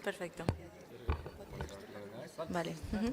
Perfecto. Vale. Ujú.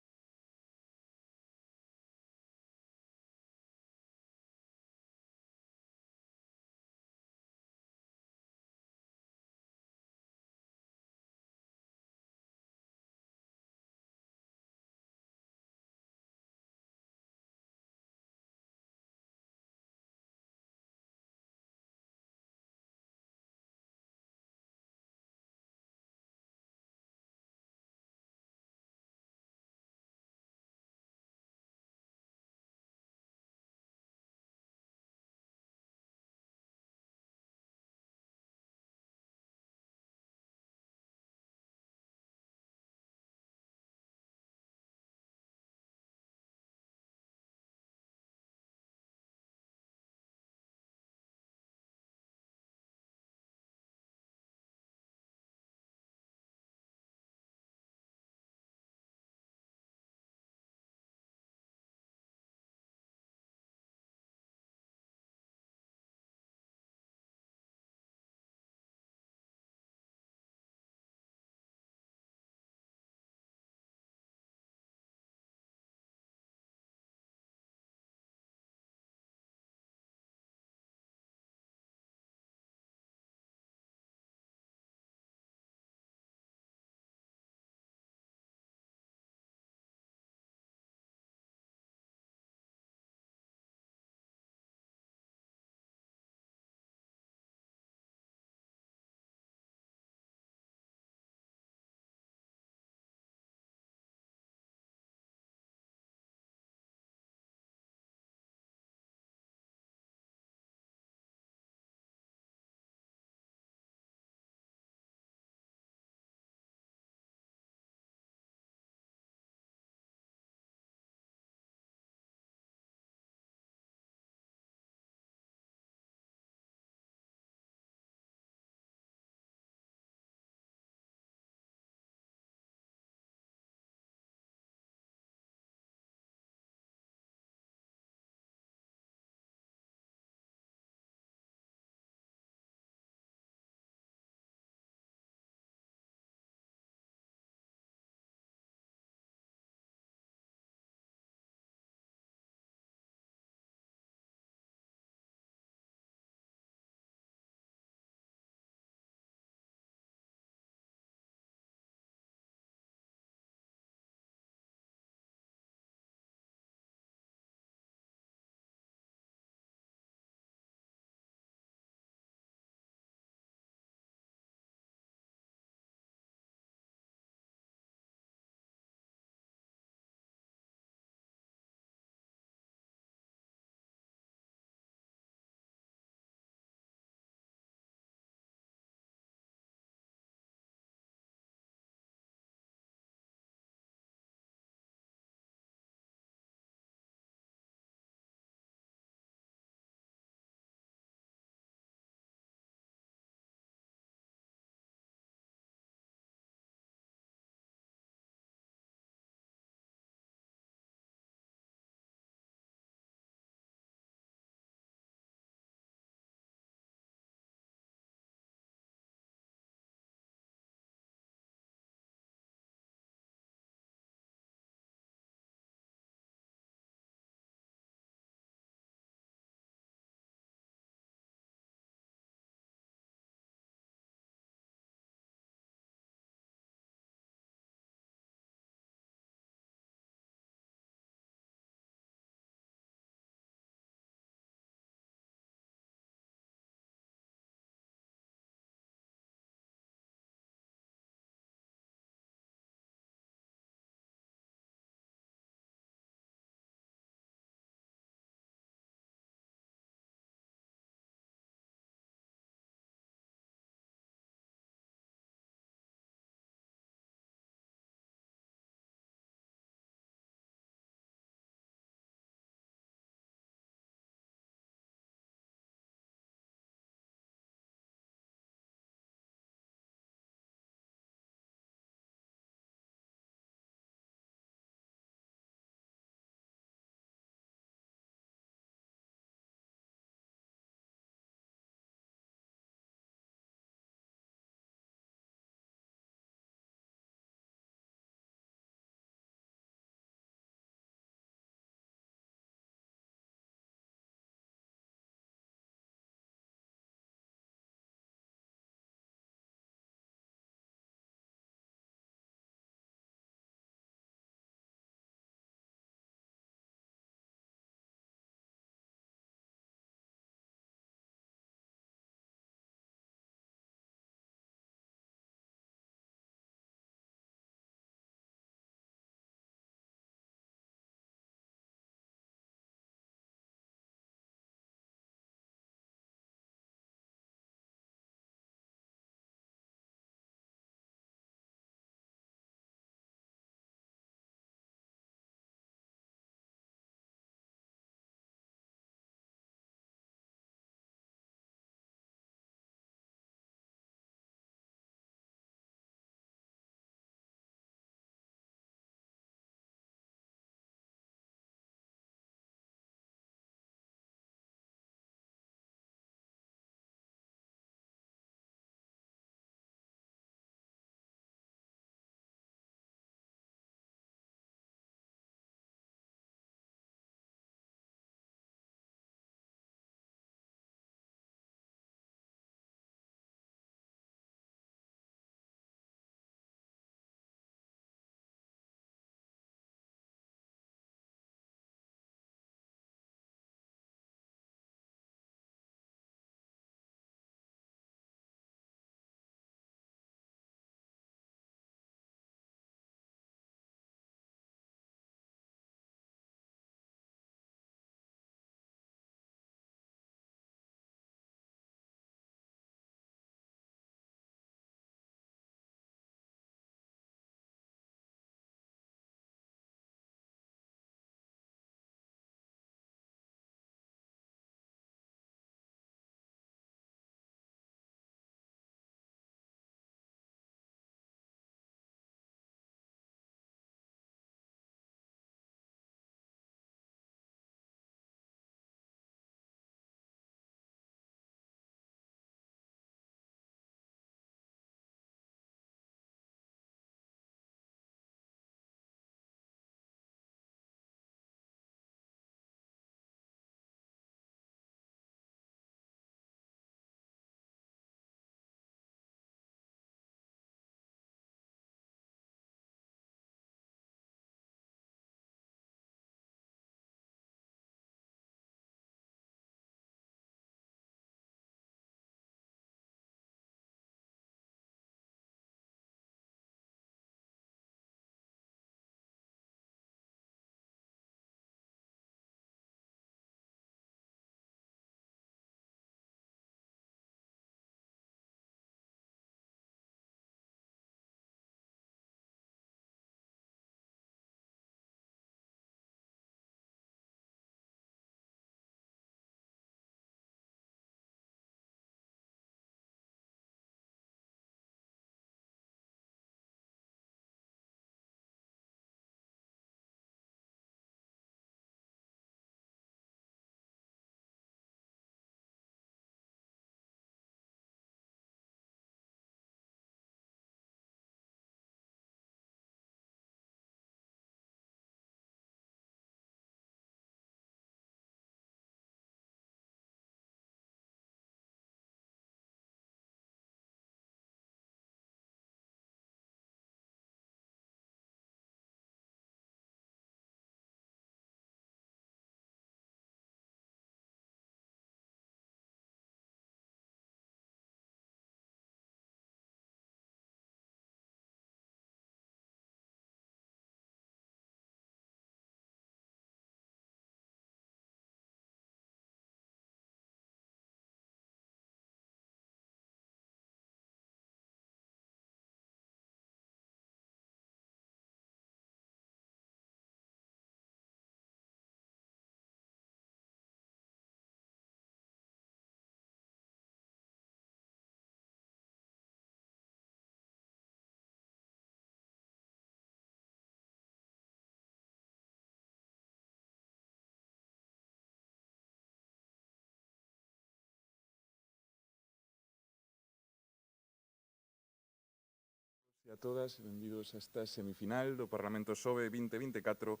A todas e benvidos a esta semifinal do Parlamento SOBE 2024,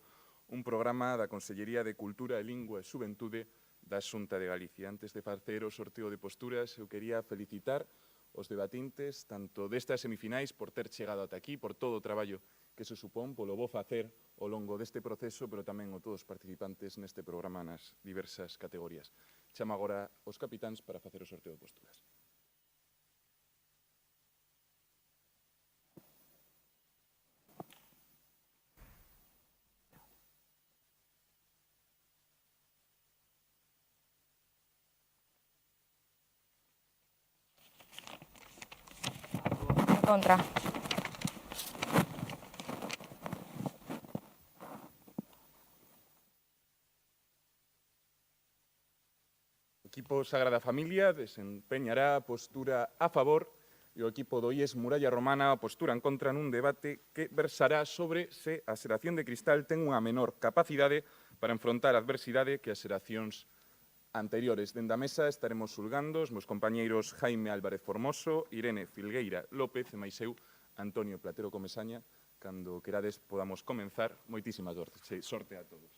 un programa da Consellería de Cultura, Lingua e Xuventude da Xunta de Galicia. Antes de facer o sorteo de posturas, eu quería felicitar os debatintes, tanto destas semifinais, por ter chegado ata aquí, por todo o traballo que se supón, polo bo facer ao longo deste proceso, pero tamén a todos os participantes neste programa nas diversas categorías. Chamo agora os capitáns para facer o sorteo de posturas. Contra. O equipo Sagrada Familia desempeñará a postura a favor e o equipo do IES Muralla Romana a postura en contra nun debate que versará sobre se a xeración de cristal ten unha menor capacidade para enfrontar a adversidade que as xeracións anteriores. Dende a mesa estaremos xulgando os meus compañeiros Jaime Álvarez Formoso, Irene Filgueira López e máis eu, Antonio Platero Comesaña. Cando querades podamos comenzar. Moitísimas sorte a todos.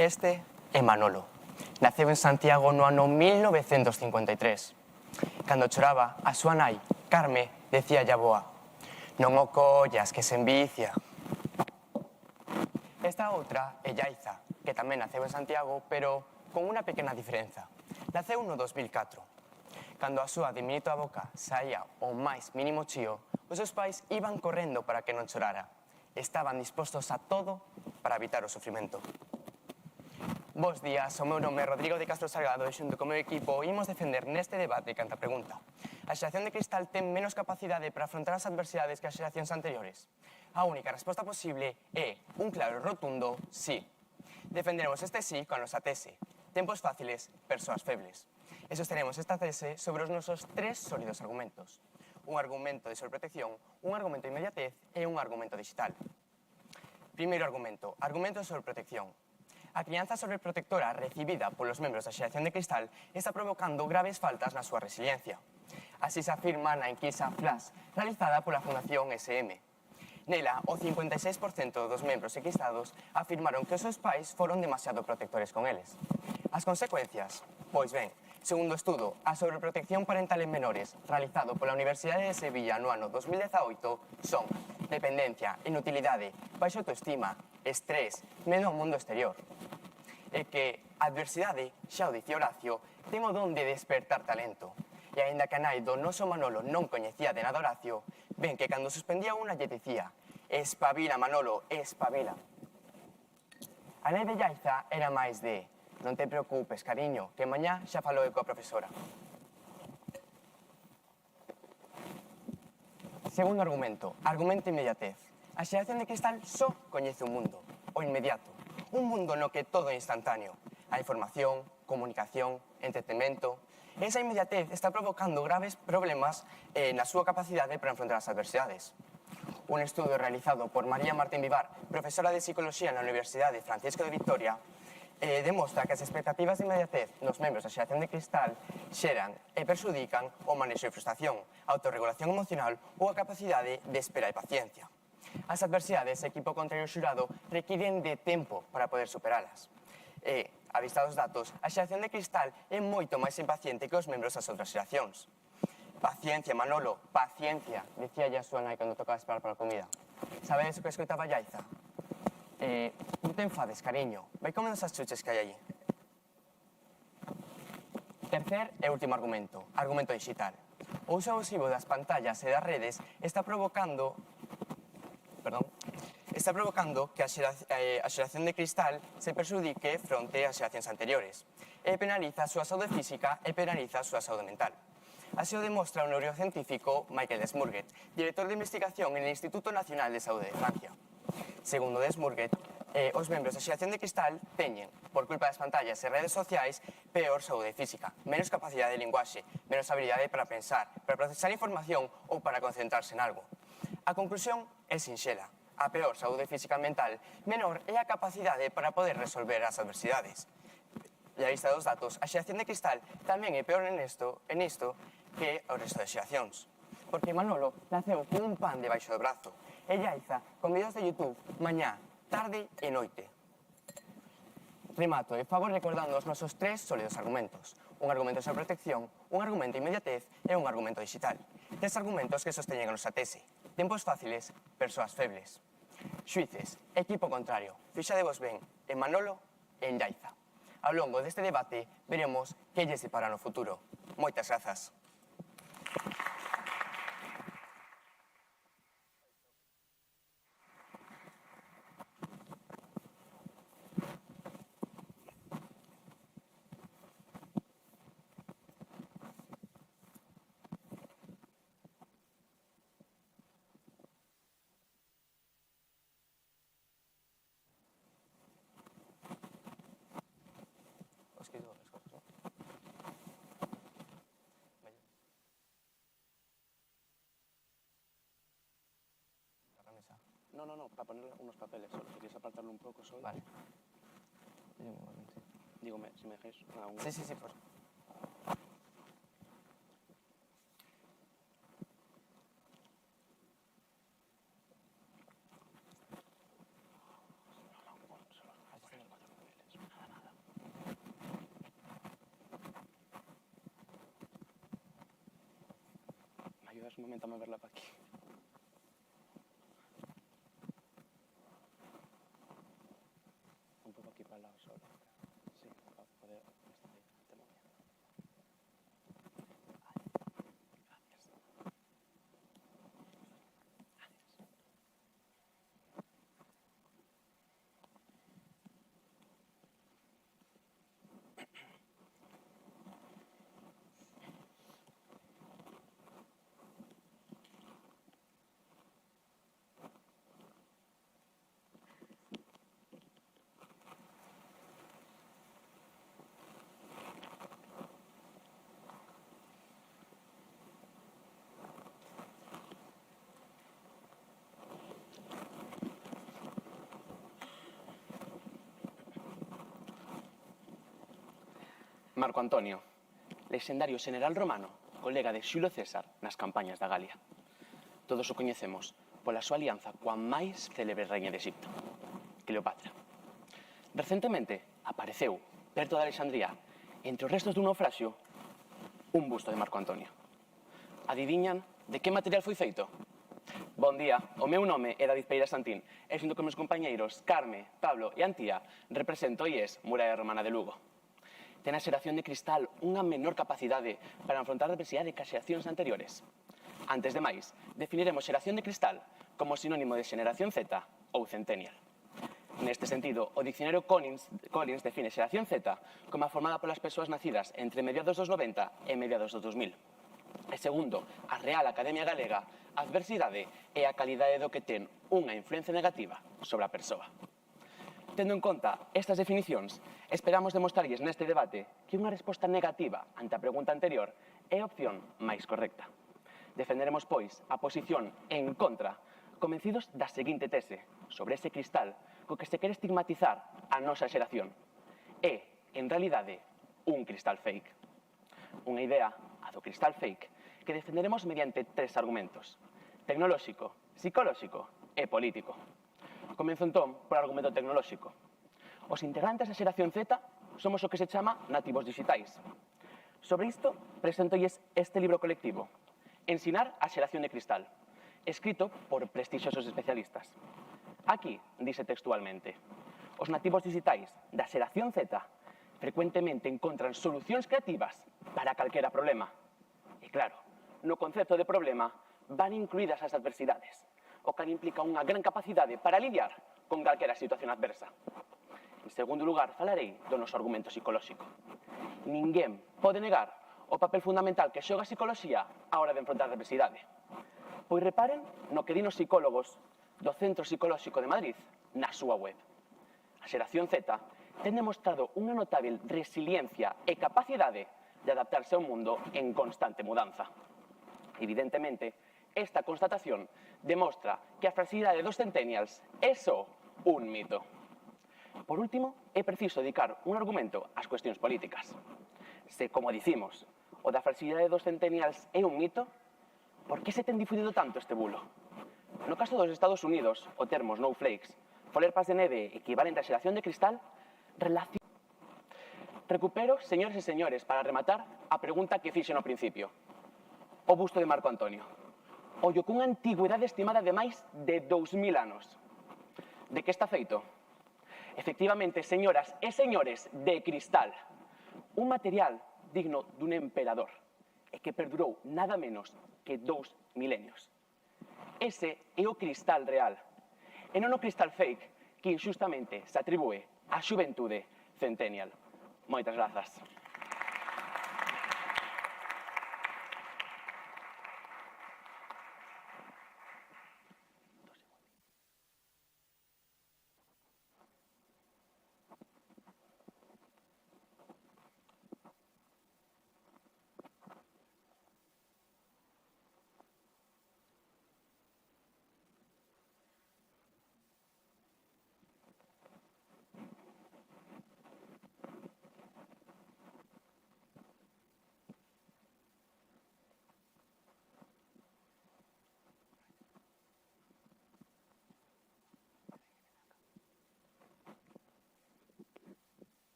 Este é Manolo. Naceu en Santiago no ano 1953. Cando choraba, a súa nai, Carme, decía a boa: non o collas, que se envicia. Esta outra é Yaiza, que tamén naceu en Santiago, pero con unha pequena diferenza. Naceu no 2004. Cando a súa diminuta boca saía o máis mínimo chío, os seus pais iban correndo para que non chorara. Estaban dispostos a todo para evitar o sofrimento. Bos días, o meu nome é Rodrigo de Castro Salgado e xunto co meu equipo imos defender neste debate canta pregunta: a xeración de cristal ten menos capacidade para afrontar as adversidades que as xeracións anteriores? A única resposta posible é un claro e rotundo sí. Defenderemos este sí con a nosa tese: tempos fáciles, persoas febles. E sostenemos esta tese sobre os nosos tres sólidos argumentos: un argumento de sobreprotección, un argumento de inmediatez e un argumento digital. Primeiro argumento de sobreprotección. A crianza sobreprotectora recibida polos membros da xeración de cristal está provocando graves faltas na súa resiliencia. Así se afirma na enquisa Flash realizada pola Fundación SM. Nela, o 56% dos membros enquistados afirmaron que os seus pais foron demasiado protectores con eles. As consecuencias? Pois ben, Segundo estudo, a sobreprotección parental en menores, realizado pola Universidade de Sevilla no ano 2018, son dependencia, inutilidade, baixa autoestima, estrés, medo ao mundo exterior. E que a adversidade, xa o dicía Horacio, ten o don de despertar talento. E aínda que a nai do noso Manolo non coñecía de nada Horacio, ven que cando suspendía unha lle dicía: espabila, Manolo, espabila. A nai de Yaiza era máis de: non te preocupes, cariño, que mañá xa falou coa profesora. Segundo argumento, argumento inmediatez. A xeración de cristal só coñece un mundo, o inmediato. Un mundo no que todo é instantáneo. A información, comunicación, entretenimento. Esa inmediatez está provocando graves problemas na súa capacidade para enfrentar as adversidades. Un estudo realizado por María Martín Vivar, profesora de Psicología na Universidade Francisco de Vitoria, demostra que as expectativas de inmediatez nos membros da xeración de cristal xeran e perxudican o manexo de frustración, a autorregulación emocional ou a capacidade de espera e paciencia. As adversidades, equipo contrario xurado, requiren de tempo para poder superalas. E, a vista dos datos, a xeración de cristal é moito máis impaciente que os membros das outras xeracións. Paciencia, Manolo, paciencia, dicía a súa nai cando tocaba esperar para a comida. Sabedes o que escoitaba Yaiza? Non te enfades, cariño, vai comendo esas chuches que hai allí. Tercer e último argumento, argumento digital. O uso abusivo das pantallas e das redes está provocando que a xeración de cristal se perxudique fronte ás xeracións anteriores e penaliza a súa saúde física e penaliza a súa saúde mental. Así o demostra o neurocientífico Michael Desmurget, director de investigación en el Instituto Nacional de Saúde de Francia. Segundo Desmurget, os membros da xeración de cristal teñen, por culpa das pantallas e redes sociais, peor saúde física, menos capacidade de linguaxe, menos habilidade para pensar, para procesar información ou para concentrarse en algo. A conclusión é sinxela. A peor saúde física e mental, menor é a capacidade para poder resolver as adversidades. E a vista dos datos, a xeración de cristal tamén é peor nisto que o resto de xeracións. Porque Manolo naceu con un pan debaixo do brazo e Yaiza con vídeos de YouTube mañá, tarde e noite. Remato, e favor recordando os nosos tres sólidos argumentos. Un argumento sobre protección, un argumento inmediatez e un argumento digital. Tres argumentos que sosteñen a nosa tese. Tempos fáciles, persoas febles. Xuíces, equipo contrario, fixadevos ben en Manolo e en Yaiza. Ao longo deste debate veremos que lles depara no futuro. Moitas grazas. No, para poner unos papeles solo, si quieres apartarlo un poco solo. Vale. Digo, si me dejáis Sí, pues. ¿Me ayudas un momento a moverla para aquí? Un poco aquí para el lado solo. Sí, para poder estar ahí te moviendo. Gracias. Marco Antonio, lexendario xeneral romano, colega de Xulio César nas campañas da Galia. Todos o coñecemos pola súa alianza coa máis célebre reina de Egipto, Cleopatra. Recentemente apareceu, perto de Alexandría, entre os restos dun naufraxio, un busto de Marco Antonio. Adiviñan de que material foi feito? Bon día, o meu nome é David Pereira Santín e xunto con meus compañeiros Carme, Pablo e Antía represento o IES Muralla Romana de Lugo. Ten a xeración de cristal unha menor capacidade para afrontar a adversidade que as xeracións anteriores. Antes de máis, definiremos xeración de cristal como sinónimo de xeración Z ou centennial. Neste sentido, o dicionario Collins define xeración Z como a formada polas persoas nacidas entre mediados dos 90 e mediados dos 2000. E segundo a Real Academia Galega, a adversidade é a calidade do que ten unha influencia negativa sobre a persoa. Tendo en conta estas definicións, esperamos demostrarlles neste debate que unha resposta negativa ante a pregunta anterior é a opción máis correcta. Defenderemos, pois, a posición en contra, convencidos da seguinte tese sobre ese cristal co que se quere estigmatizar a nosa xeración. É, en realidade, un cristal fake. Unha idea, a do cristal fake, que defenderemos mediante tres argumentos: tecnolóxico, psicolóxico e político. Comezo entón por argumento tecnolóxico. Os integrantes da xeración Z somos o que se chama nativos digitais. Sobre isto, presentolles este libro colectivo, Ensinar a xeración de cristal, escrito por prestixiosos especialistas. Aquí, dice textualmente, os nativos digitais da xeración Z frecuentemente encontran solucións creativas para calquera problema. E claro, no concepto de problema van incluídas as adversidades, o que implica unha gran capacidade para lidiar con calquera situación adversa. En segundo lugar, falarei do noso argumento psicolóxico. Ninguén pode negar o papel fundamental que xoga a psicoloxía á hora de enfrontar a adversidade. Pois reparen no que din os psicólogos do Centro Psicolóxico de Madrid na súa web. A xeración Z ten demostrado unha notável resiliencia e capacidade de adaptarse a un mundo en constante mudanza. Evidentemente, esta constatación demostra que a fragilidade dos centennials é só un mito. Por último, é preciso dedicar un argumento ás cuestións políticas. Se, como dicimos, o da fragilidade dos centennials é un mito, por que se ten difundido tanto este bulo? No caso dos Estados Unidos, o termo snowflakes, folerpas de neve equivalente á xeración de cristal, recupero, señores e señores, para rematar, a pregunta que fixen ao principio. O busto de Marco Antonio. Ollo cunha antigüedade estimada de máis de 2000 anos. De que está feito? Efectivamente, señoras e señores, de cristal. Un material digno dun emperador e que perdurou nada menos que 2 milenios. Ese é o cristal real, e non o cristal fake que injustamente se atribúe á xuventude centennial. Moitas grazas.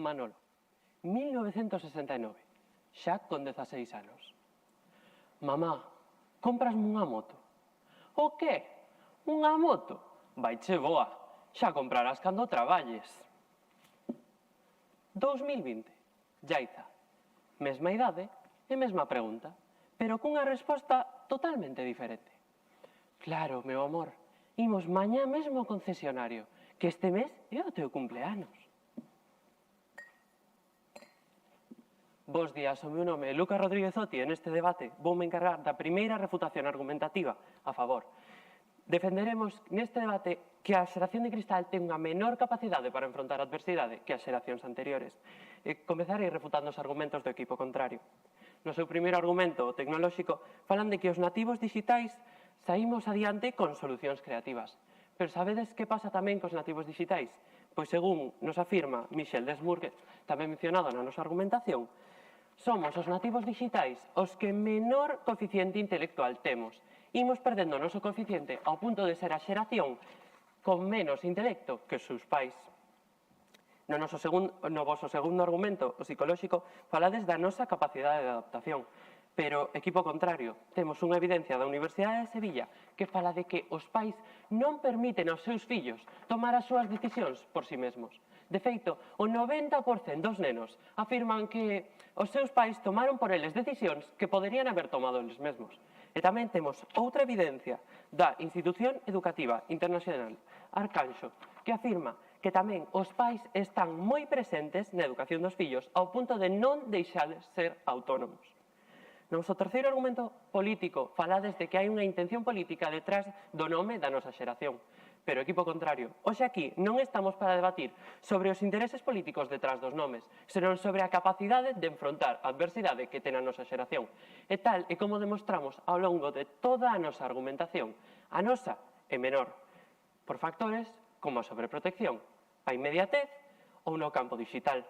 Manolo, 1969, xa con 16 anos. Mamá, cómprasme unha moto. O que? Unha moto? Vaiche boa, xa comprarás cando traballes. 2020, Yaiza, mesma idade e mesma pregunta, pero cunha resposta totalmente diferente. Claro, meu amor, imos mañá mesmo ao concesionario, que este mes é o teu cumpleanos. Bos días, o meu nome é Lucas Rodríguez Oti e neste debate voume encargar da primeira refutación argumentativa a favor. Defenderemos neste debate que a xeración de cristal ten unha menor capacidade para enfrontar a adversidade que as xeracións anteriores. Comezarei refutando os argumentos do equipo contrario. No seu primeiro argumento, o tecnolóxico, falan de que os nativos digitais saímos adiante con solucións creativas. Pero sabedes que pasa tamén cos nativos digitais? Pois según nos afirma Michel Desmours, tamén mencionado na nosa argumentación, somos os nativos digitais os que menor coeficiente intelectual temos. Imos perdendo o noso coeficiente ao punto de ser a xeración con menos intelecto que os seus pais. No voso segundo argumento, o psicolóxico, falades da nosa capacidade de adaptación. Pero, equipo contrario, temos unha evidencia da Universidade de Sevilla que fala de que os pais non permiten aos seus fillos tomar as súas decisións por si mesmos. De feito, o 90% dos nenos afirman que os seus pais tomaron por eles decisións que poderían haber tomado eles mesmos. E tamén temos outra evidencia da Institución Educativa Internacional Arcanxo que afirma que tamén os pais están moi presentes na educación dos fillos ao punto de non deixales ser autónomos. No noso terceiro argumento político falades de que hai unha intención política detrás do nome da nosa xeración. Pero, equipo contrario, hoxe aquí non estamos para debatir sobre os intereses políticos detrás dos nomes, senón sobre a capacidade de enfrontar a adversidade que ten a nosa xeración. E tal e como demostramos ao longo de toda a nosa argumentación, a nosa é menor, por factores como a sobreprotección, a inmediatez ou no campo digital.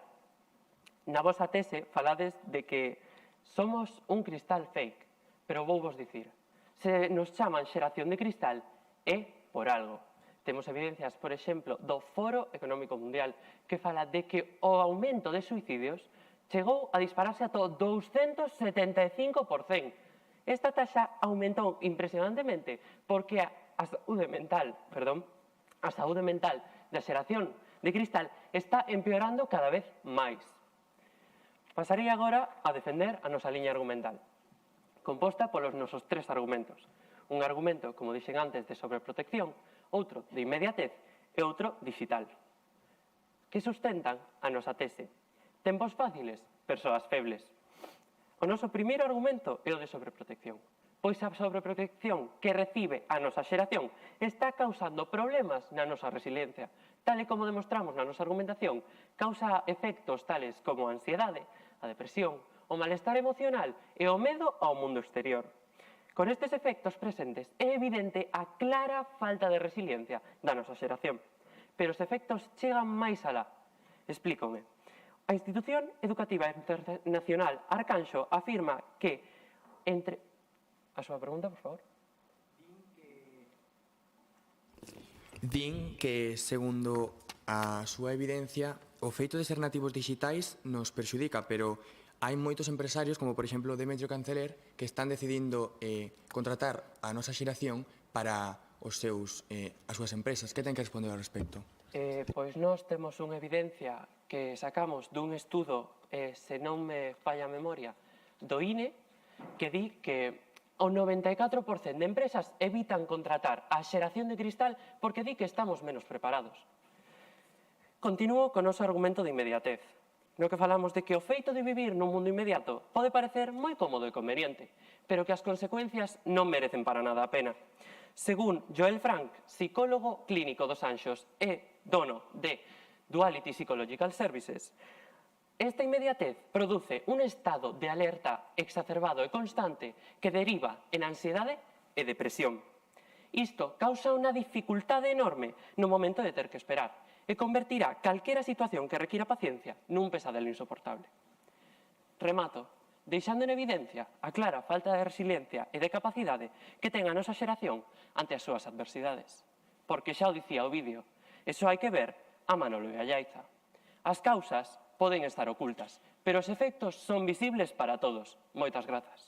Na vosa tese falades de que somos un cristal fake, pero vou vos dicir, se nos chaman xeración de cristal é por algo. Temos evidencias, por exemplo, do Foro Económico Mundial, que fala de que o aumento de suicidios chegou a dispararse ata o 275%. Esta taxa aumentou impresionantemente porque a saúde mental da xeración de cristal está empeorando cada vez máis. Pasarei agora a defender a nosa liña argumental, composta polos nosos tres argumentos. Un argumento, como dixen antes, de sobreprotección, outro de inmediatez e outro digital, que sustentan a nosa tese. Tempos fáciles, persoas febles. O noso primeiro argumento é o de sobreprotección, pois a sobreprotección que recibe a nosa xeración está causando problemas na nosa resiliencia. Tal e como demostramos na nosa argumentación, causa efectos tales como a ansiedade, a depresión, o malestar emocional e o medo ao mundo exterior. Con estes efectos presentes é evidente a clara falta de resiliencia da nosa xeración. Pero os efectos chegan máis alá. Explícome. A Institución Educativa Internacional Arcanxo afirma que entre... A súa pregunta, por favor. Din que, segundo a súa evidencia, o feito de ser nativos digitais nos perxudica, pero hai moitos empresarios, como por exemplo Demetrio Canceler, que están decidindo contratar a nosa xeración para as súas empresas. Que ten que responder ao respecto? Pois nós temos unha evidencia que sacamos dun estudo, se non me falla a memoria, do INE, que di que o 94% de empresas evitan contratar a xeración de cristal porque di que estamos menos preparados. Continúo con o noso argumento de inmediatez, no que falamos de que o feito de vivir nun mundo inmediato pode parecer moi cómodo e conveniente, pero que as consecuencias non merecen para nada a pena. Según Joel Frank, psicólogo clínico dos Anxos e dono de Duality Psychological Services, esta inmediatez produce un estado de alerta exacerbado e constante que deriva en ansiedade e depresión. Isto causa unha dificultade enorme no momento de ter que esperar e convertirá calquera situación que requira paciencia nun pesadelo insoportable. Remato, deixando en evidencia a clara falta de resiliencia e de capacidade que ten a nosa xeración ante as súas adversidades. Porque xa o dicía o vídeo, eso hai que ver a Manolo e a Yaiza. As causas poden estar ocultas, pero os efectos son visibles para todos. Moitas grazas.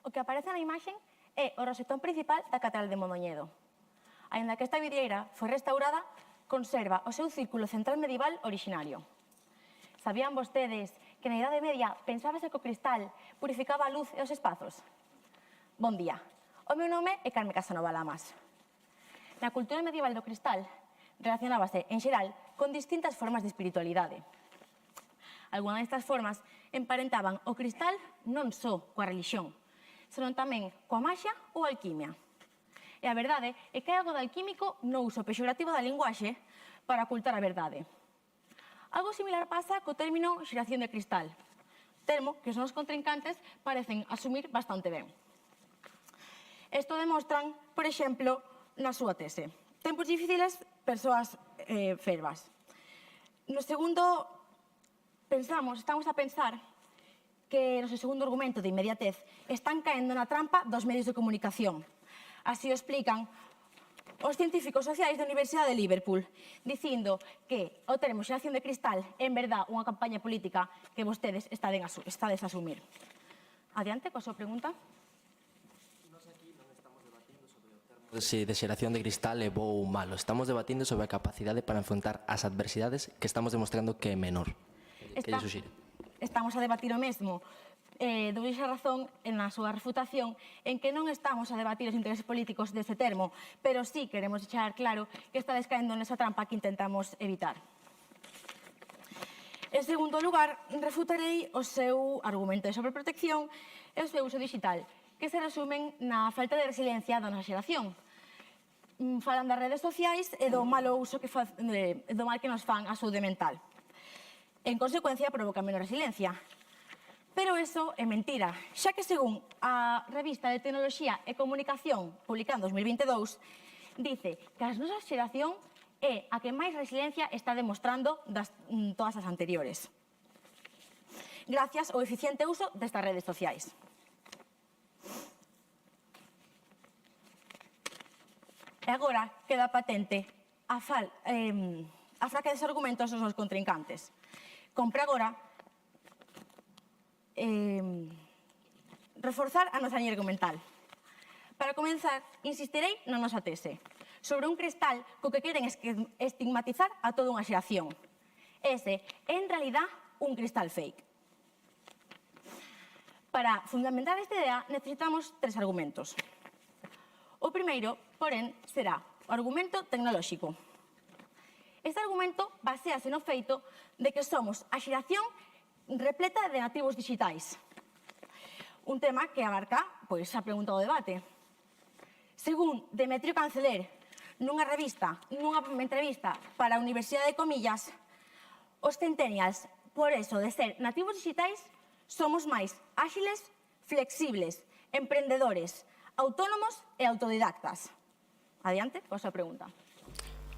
O que aparece na imaxe é o rosetón principal da Catedral de Mondoñedo. Aínda que esta vidreira foi restaurada, conserva o seu círculo central medieval orixinario. Sabían vostedes que na Idade Media pensábase que o cristal purificaba a luz e os espazos? Bon día. O meu nome é Carme Casanova Lamas. Na cultura medieval do cristal relacionábase, en xeral, con distintas formas de espiritualidade. Algunhas destas formas emparentaban o cristal non só coa religión, senón tamén coa maxia ou alquimia. E a verdade é que hai algo de alquímico no uso pexorativo da linguaxe para ocultar a verdade. Algo similar pasa co término xeración de cristal, termo que os nosos contrincantes parecen asumir bastante ben. Isto demostran, por exemplo, na súa tese. Tempos difíciles, persoas fervas. No segundo, estamos a pensar que no seu segundo argumento de inmediatez están caendo na trampa dos medios de comunicación. Así o explican os científicos sociais da Universidade de Liverpool, dicindo que o termo xeración de cristal é en verdad unha campaña política que vostedes estades a asumir. Adiante, coa súa pregunta. Se de xeración de cristal é bo ou malo. Estamos debatindo sobre a capacidade para enfrentar as adversidades que estamos demostrando que é menor. Que lle suxire? Estamos a debatir o mesmo. Doulle a razón na súa refutación en que non estamos a debatir os intereses políticos deste termo, pero sí queremos deixar claro que estades caendo nesa trampa que intentamos evitar. En segundo lugar, refutarei o seu argumento de sobreprotección e o seu uso digital, que se resumen na falta de resiliencia da nosa xeración. Falan das redes sociais e do malo uso do mal que nos fan a saúde mental. En consecuencia, provoca menos resiliencia. Pero eso é mentira, xa que según a revista de Tecnoloxía e Comunicación, publicada en 2022, dice que a nosa xeración é a que máis resiliencia está demostrando das todas as anteriores, gracias ao eficiente uso destas redes sociais. E agora queda patente a fraca des argumentos dos nosos contrincantes. Compre agora reforzar a nosa liña argumental. Para comenzar, insistirei na nosa tese sobre un cristal co que queren estigmatizar a toda unha xeración. Ese é, en realidad, un cristal fake. Para fundamentar esta idea, necesitamos tres argumentos. O primeiro, porén, será o argumento tecnolóxico. Este argumento basease no feito de que somos a xeración repleta de nativos digitais. Un tema que abarca, pois, a pregunta do debate. Según Demetrio Canceller, nunha entrevista para a Universidade de Comillas, os centennials, por eso de ser nativos digitais, somos máis áxiles, flexibles, emprendedores, autónomos e autodidactas. Adiante, coa súa pregunta.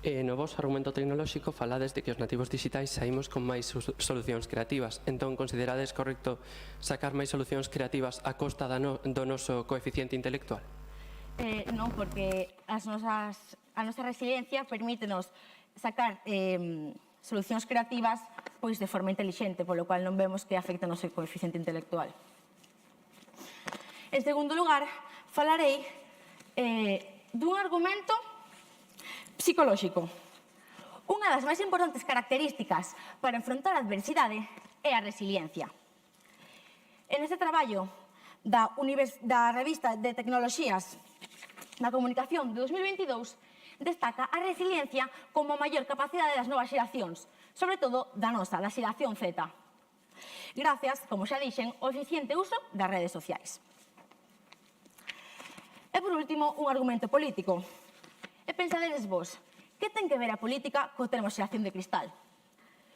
No vosso argumento tecnolóxico falades de que os nativos digitais saímos con máis solucións creativas. Entón, considerades correcto sacar máis solucións creativas a costa do noso coeficiente intelectual? Non, porque a nosa resiliencia permítenos sacar solucións creativas pois de forma intelixente, polo cual non vemos que afecta o noso coeficiente intelectual. En segundo lugar, falarei dun argumento psicolóxico. Unha das máis importantes características para enfrontar a adversidade é a resiliencia. En este traballo da revista de Tecnoloxías da Comunicación de 2022 destaca a resiliencia como a maior capacidade das novas xeracións, sobre todo da nosa, da xeración Z. Gracias, como xa dixen, ao eficiente uso das redes sociais. E por último, un argumento político. E pensadedes vos, que ten que ver a política co termo xeración de cristal?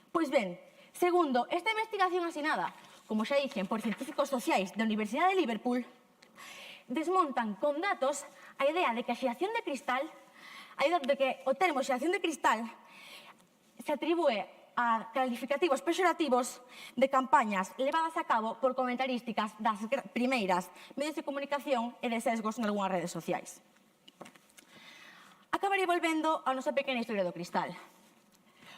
Pois ben, segundo esta investigación asinada, como xa dixen, por científicos sociais da Universidade de Liverpool, desmontan con datos a idea de que a xeración de cristal, a idea de que o termo xeración de cristal se atribúe a calificativos pexorativos de campañas levadas a cabo por comentarísticas das primeiras medios de comunicación e de sesgos nalgúnas redes sociais. Acabarei volvendo á nosa pequena historia do cristal.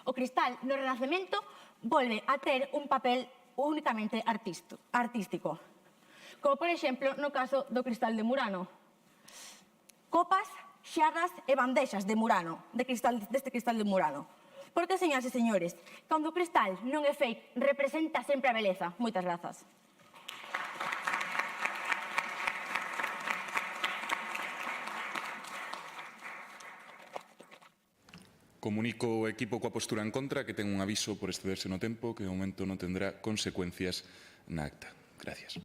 O cristal no Renacemento volve a ter un papel únicamente artístico, como por exemplo no caso do cristal de Murano. Copas, xarras e bandexas de Murano, deste cristal de Murano. Porque, señoras e señores, cando o cristal non é fake, representa sempre a beleza. Moitas grazas. Comunico ao equipo coa postura en contra que ten un aviso por excederse no tempo que de momento non tendrá consecuencias na acta. Gracias.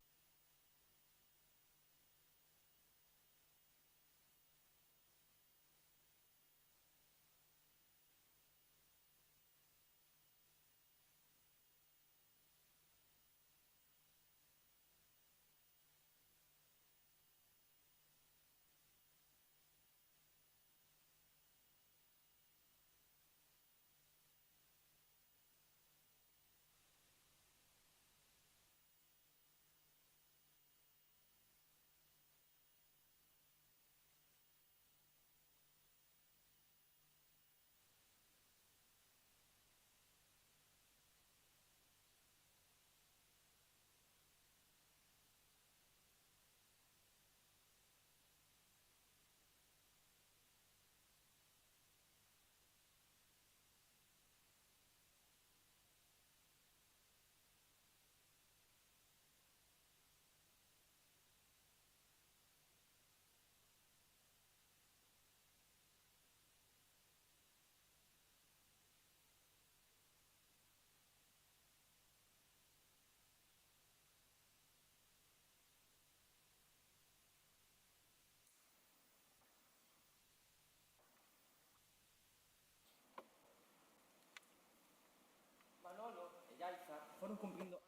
Foron cumprindo.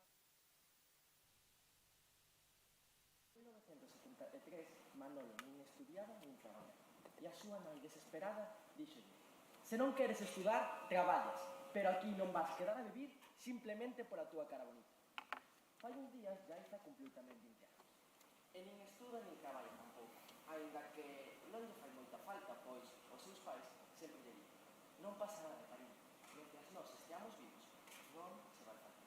En 1973, Manolo nin estudiaba nin traballaba. E a súa nai desesperada díxolle: se non queres estudar, traballas, pero aquí non vas quedar a vivir simplemente pola túa cara bonita. Fai uns días, Yaiza cumpliu tamén 20 anos. E nin estuda nin traballa tampouco, aínda que non lle fai moita falta, pois os seus pais sempre lle dicen: non pasa nada, cariño, mientras nós esteamos vivos, non se vai faltar.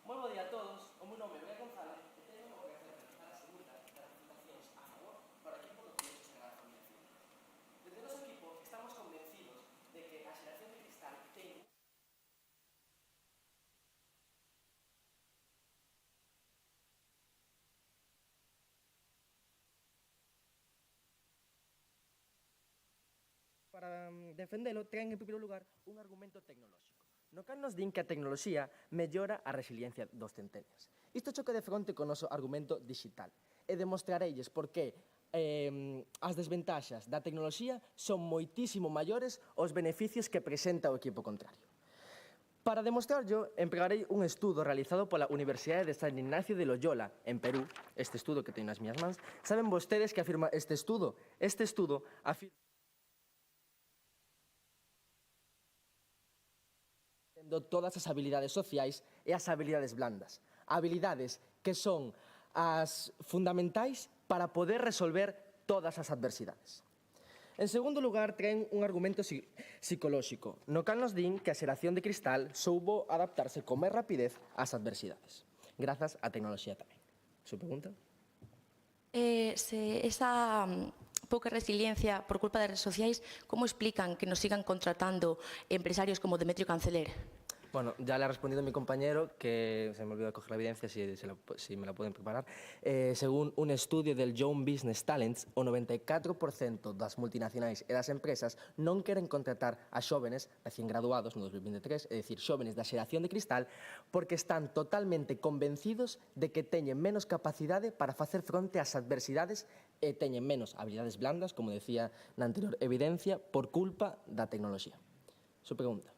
Moi bo día a todos, o meu nome é Bea González e teño o prazer de realizar a segunda das refutacións a favor para o equipo do Colegio Sagrada Familia Civil. Desde o noso equipo estamos convencidos de que a xeración de cristal ten para defendelo, traen en primeiro lugar un argumento tecnolóxico. No cal nos din que a tecnoloxía mellora a resiliencia dos centenios. Isto choca de fronte co noso argumento digital e demostrarelles por que as desventaxas da tecnoloxía son moitísimo maiores aos beneficios que presenta o equipo contrario. Para demostrarlo, empregarei un estudo realizado pola Universidade de San Ignacio de Loyola, en Perú, este estudo que teño nas miñas mans. Saben vostedes que afirma este estudo? Este estudo afirma todas as habilidades sociais e as habilidades blandas. Habilidades que son as fundamentais para poder resolver todas as adversidades. En segundo lugar, traen un argumento psicolóxico, no cal nos din que a xeración de cristal soubo adaptarse con máis rapidez ás adversidades, grazas á tecnoloxía tamén. Su pregunta? Esa pouca resiliencia por culpa das redes sociais, como explican que nos sigan contratando empresarios como Demetrio Canceler? Bueno, ya le ha respondido mi compañero, que se me olvidó coger la evidencia, si me la pueden preparar. Según un estudio del Young Business Talents, o 94% das multinacionais e das empresas non queren contratar a xóvenes recién graduados no 2023, é dicir, xóvenes da xeración de cristal, porque están totalmente convencidos de que teñen menos capacidade para facer fronte ás adversidades e teñen menos habilidades blandas, como decía na anterior evidencia, por culpa da tecnoloxía. Su pregunta.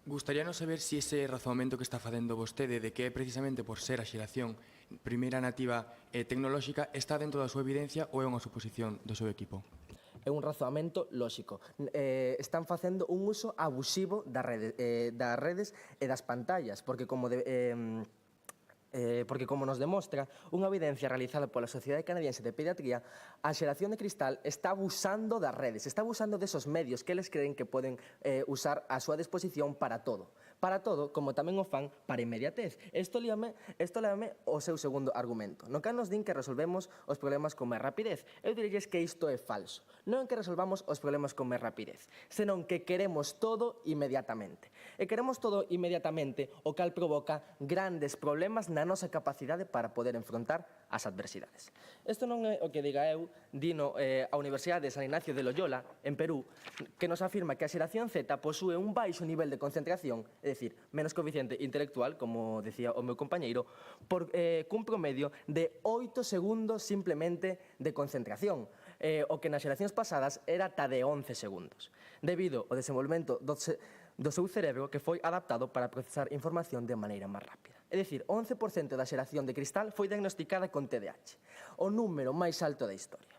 Gustaríanos saber se ese razonamento que está facendo vostede de que é precisamente por ser a xeración primeira nativa e tecnolóxica está dentro da súa evidencia ou é unha suposición do seu equipo? É un razoamento lóxico. Están facendo un uso abusivo das redes e das pantallas, porque como nos demostra unha evidencia realizada pola Sociedade Canadiense de Pediatría, a xeración de cristal está abusando das redes, está abusando desos medios que eles creen que poden usar a súa disposición para todo. Para todo, como tamén o fan para inmediatez. Isto léame o seu segundo argumento. No cal nos din que resolvemos os problemas con máis rapidez. Eu dirilles que isto é falso. Non que resolvamos os problemas con máis rapidez, senón que queremos todo inmediatamente. E queremos todo inmediatamente, o cal provoca grandes problemas na nosa capacidade para poder enfrontar as adversidades. Isto non é o que diga eu, dino a Universidade de San Ignacio de Loyola, en Perú, que nos afirma que a xeración Z posúe un baixo nivel de concentración, é dicir, menos coeficiente intelectual, como decía o meu compañeiro, cun promedio de 8 segundos simplemente de concentración, o que nas xeracións pasadas era ata de 11 segundos, debido ao desenvolvemento do seu cerebro que foi adaptado para procesar información de maneira máis rápida. É dicir, o 11% da xeración de cristal foi diagnosticada con TDAH, o número máis alto da historia.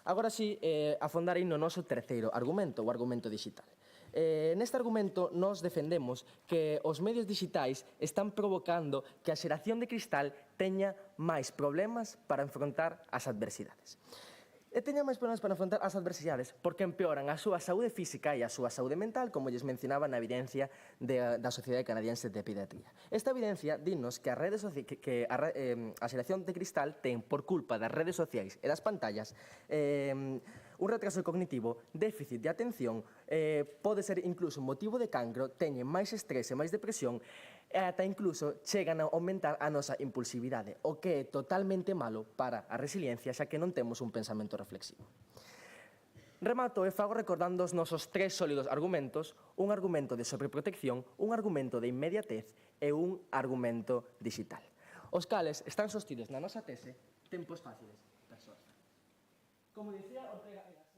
Agora sí, afondarei no noso terceiro argumento, o argumento digital. Neste argumento, nos defendemos que os medios digitais están provocando que a xeración de cristal teña máis problemas para enfrontar as adversidades. E teña máis problemas para afrontar as adversidades porque empeoran a súa saúde física e a súa saúde mental, como lles mencionaba na evidencia da Sociedade Canadiense de Pediatría. Esta evidencia dinos que a xeración de cristal ten, por culpa das redes sociais e das pantallas, un retraso cognitivo, déficit de atención, pode ser incluso motivo de cancro, teñen máis estrés e máis depresión, e ata incluso chegan a aumentar a nosa impulsividade, o que é totalmente malo para a resiliencia, xa que non temos un pensamento reflexivo. Remato e fago recordando os nosos tres sólidos argumentos, un argumento de sobreprotección, un argumento de inmediatez e un argumento digital. Os cales están sostidos na nosa tese tempos fáciles da sorte. Como dicía Ortega y Gasset,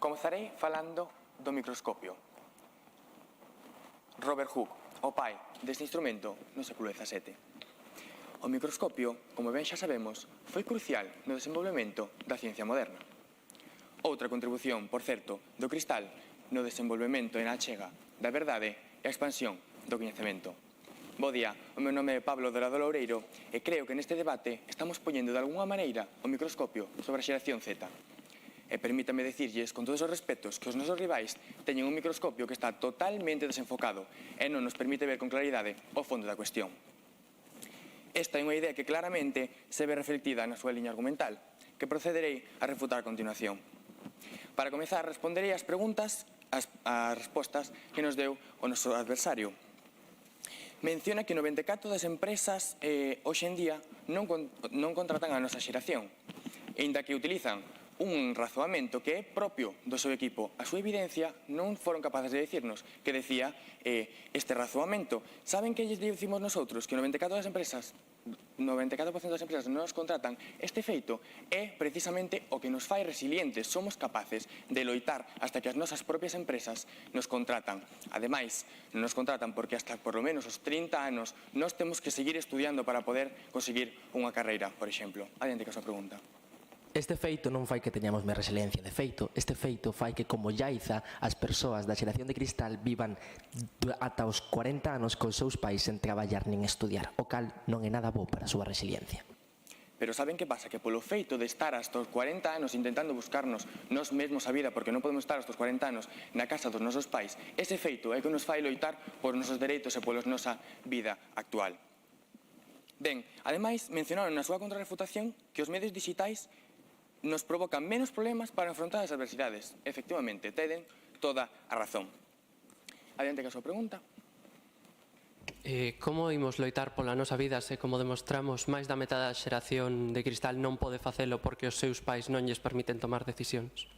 Comezarei falando do microscopio. Robert Hooke, o pai deste instrumento no século XVII. O microscopio, como ben xa sabemos, foi crucial no desenvolvemento da ciencia moderna. Outra contribución, por certo, do cristal no desenvolvemento e na achega da verdade e a expansión do coñecemento. Bo día, o meu nome é Pablo Dorado Loureiro e creo que neste debate estamos poñendo de alguna maneira o microscopio sobre a xeración Z. E permítame dicirlles, con todos os respetos, que os nosos rivais teñen un microscopio que está totalmente desenfocado e non nos permite ver con claridade o fondo da cuestión. Esta é unha idea que claramente se ve reflectida na súa liña argumental, que procederei a refutar a continuación. Para comezar, responderei as preguntas, as respostas que nos deu o noso adversario. Menciona que 94 das empresas hoxe en día non contratan a nosa xeración, e inda que utilizan un razoamento que é propio do seu equipo. A súa evidencia non foron capaces de decirnos que decía este razoamento. Saben que lles dicimos nosotros que 94% das empresas non nos contratan? Este feito é precisamente o que nos fai resilientes. Somos capaces de loitar hasta que as nosas propias empresas nos contratan. Ademais, non nos contratan porque hasta por lo menos os 30 anos nós temos que seguir estudiando para poder conseguir unha carreira, por exemplo. Adiante que a súa pregunta. Este feito non fai que teñamos máis resiliencia. De feito, este feito fai que, como Yaiza, as persoas da xeración de cristal vivan ata os 40 anos cos seus pais sen traballar nin estudiar, o cal non é nada bo para a súa resiliencia. Pero saben que pasa? Que polo feito de estar hasta os 40 anos intentando buscarnos nós mesmos a vida, porque non podemos estar hasta os 40 anos na casa dos nosos pais, ese feito é que nos fai loitar por nosos dereitos e pola nosa vida actual. Ben, ademais, mencionaron na súa contrarrefutación que os medios digitais nos provocan menos problemas para enfrontar as adversidades. Efectivamente, tenen toda a razón. Adiante que a súa pregunta. Como imos loitar pola nosa vida se, como demostramos, máis da metade da xeración de cristal non pode facelo porque os seus pais non lles permiten tomar decisións?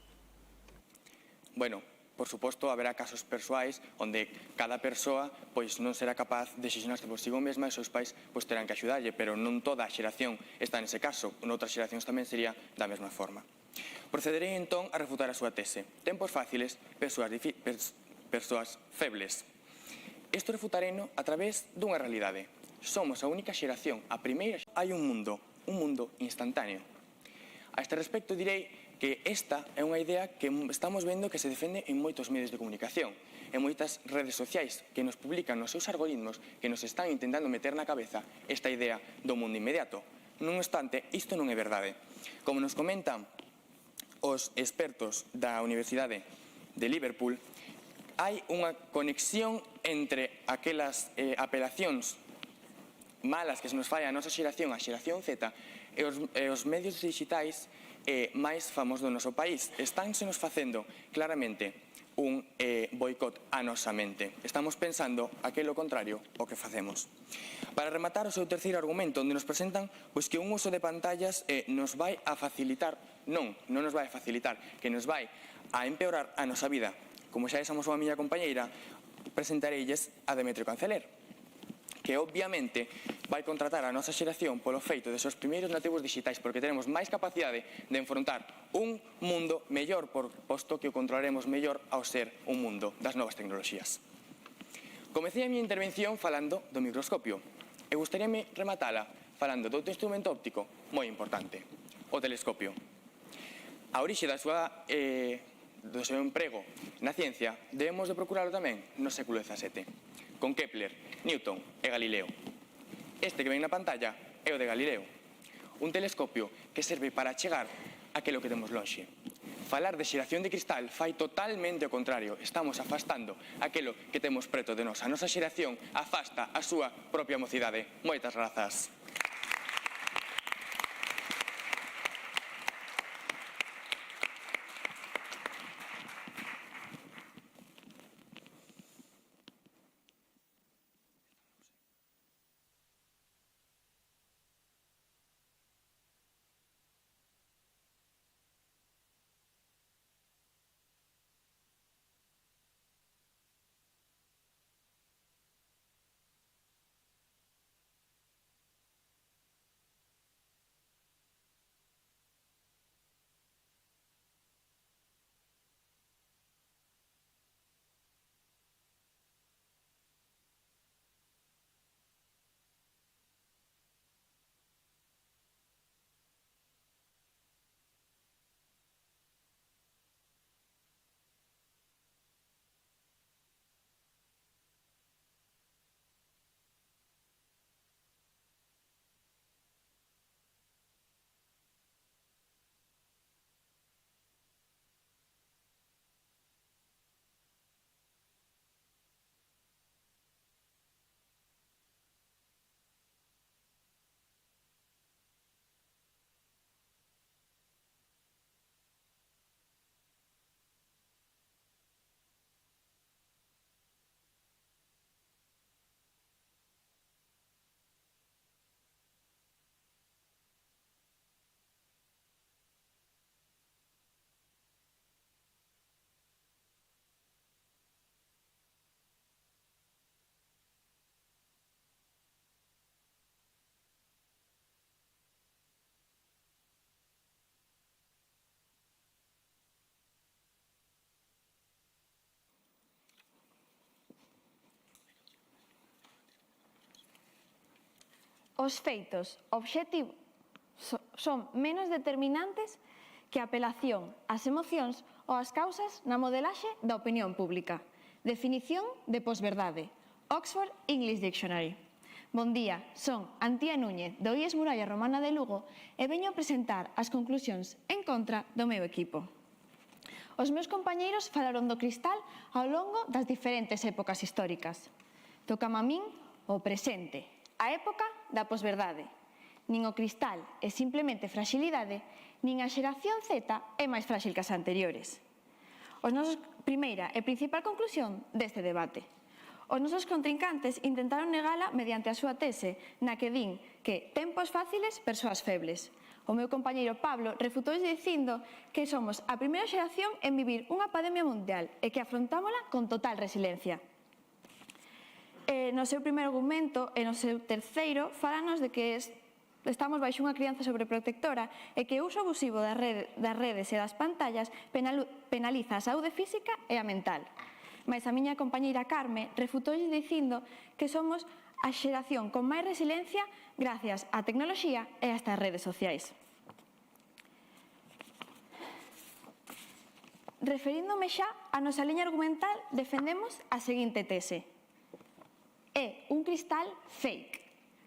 Bueno, por suposto, haberá casos persoais onde cada persoa pois non será capaz de xestionarse por si mesma e os seus pais pois terán que axudarlle, pero non toda a xeración está nese caso. Noutras xeracións tamén sería da mesma forma. Procederei entón a refutar a súa tese. Tempos fáciles, persoas febles. Isto refutareino a través dunha realidade. Somos a única xeración, a primeira. Hai un mundo instantáneo. A este respecto direi que esta é unha idea que estamos vendo que se defende en moitos medios de comunicación, en moitas redes sociais que nos publican nos seus algoritmos que nos están intentando meter na cabeza esta idea do mundo inmediato. Non obstante, isto non é verdade. Como nos comentan os expertos da Universidade de Liverpool, hai unha conexión entre aquelas apelacións malas que se nos fai a nosa xeración, a xeración Z, e os medios digitais máis famosos do noso país. Estánse nos facendo claramente un boicot a nosa mente. Estamos pensando aquilo contrario ao que facemos. Para rematar o seu terceiro argumento, onde nos presentan pois que un uso de pantallas nos vai a facilitar, non nos vai a facilitar, que nos vai a empeorar a nosa vida. Como xa somos a miña compañeira, presentareilles a Demetrio Canceller, que obviamente vai contratar a nosa xeración polo feito de seus primeiros nativos digitais, porque teremos máis capacidade de enfrontar un mundo mellor, posto que o controlaremos mellor ao ser un mundo das novas tecnoloxías. Comecei a miña intervención falando do microscopio e gustaríame rematala falando do outro instrumento óptico moi importante, o telescopio. A orixe do seu emprego na ciencia debemos de procurarlo tamén no século XVII, con Kepler, Newton e Galileo. Este que ven na pantalla é o de Galileo, un telescopio que serve para chegar aquilo que temos lonxe. Falar de xeración de cristal fai totalmente o contrario. Estamos afastando aquilo que temos preto de nós. A nosa xeración afasta a súa propia mocidade. Moitas grazas. os feitos obxectivos son menos determinantes que a apelación ás emocións ou ás causas na modelaxe da opinión pública. Definición de posverdade. Oxford English Dictionary. Bon día, son Antía Núñez do IES Muralla Romana de Lugo e veño a presentar as conclusións en contra do meu equipo. Os meus compañeiros falaron do cristal ao longo das diferentes épocas históricas. Tócame a min o presente, a época da posverdade. Nin o cristal é simplemente fragilidade, nin a xeración Z é máis frágil que as anteriores. Os nosos primeira e principal conclusión deste debate. Os nosos contrincantes intentaron negala mediante a súa tese, na que din que tempos fáciles, persoas febles. O meu compañeiro Pablo refutou dicindo que somos a primeira xeración en vivir unha pandemia mundial e que afrontámola con total resiliencia. No seu primeiro argumento e no seu terceiro, fálanos de que estamos baixo unha crianza sobreprotectora e que o uso abusivo das redes e das pantallas penaliza a saúde física e a mental. Mais a miña compañeira Carme refutou dicindo que somos a xeración con máis resiliencia gracias á tecnoloxía e a estas redes sociais. Referíndome xa á nosa liña argumental, defendemos a seguinte tese. É un cristal fake.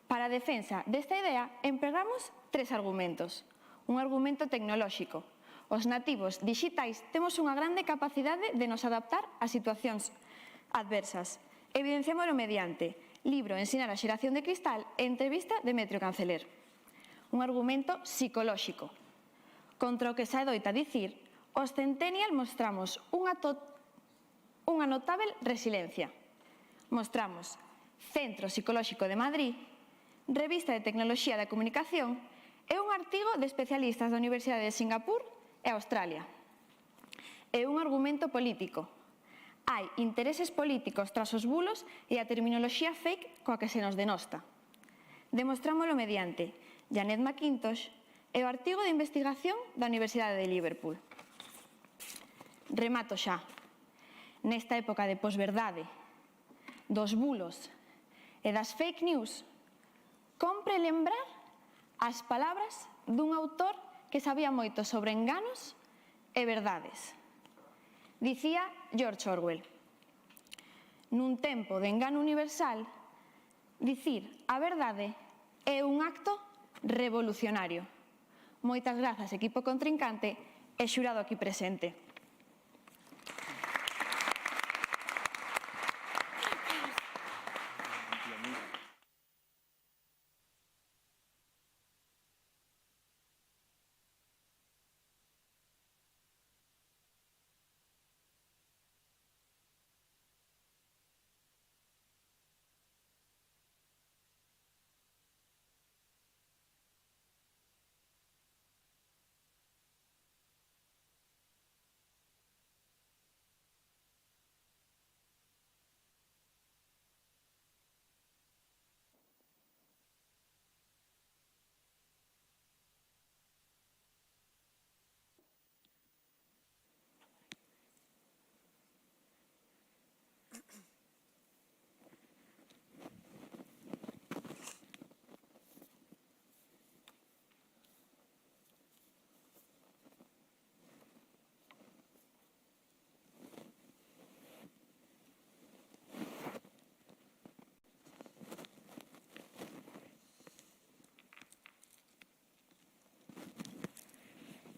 Para a defensa desta idea, empregamos tres argumentos. Un argumento tecnolóxico. Os nativos dixitais temos unha grande capacidade de nos adaptar a situacións adversas. Evidenciámoslo mediante libro Ensinar a xeración de cristal e entrevista de Demetrio Canceler. Un argumento psicolóxico. Contra o que se adoita dicir, os centennial mostramos unha notável resiliencia. Mostramos Centro Psicolóxico de Madrid, Revista de Tecnoloxía da Comunicación e un artigo de especialistas da Universidade de Singapur e Australia. É un argumento político. Hai intereses políticos tras os bulos e a terminoloxía fake coa que se nos denosta. Demostrámoslo mediante Janet McIntosh e o artigo de investigación da Universidade de Liverpool. Remato xa. Nesta época de posverdade, dos bulos e das fake news, compre lembrar as palabras dun autor que sabía moito sobre enganos e verdades. Dicía George Orwell: nun tempo de engano universal, dicir a verdade é un acto revolucionario. Moitas grazas, equipo contrincante e xurado aquí presente.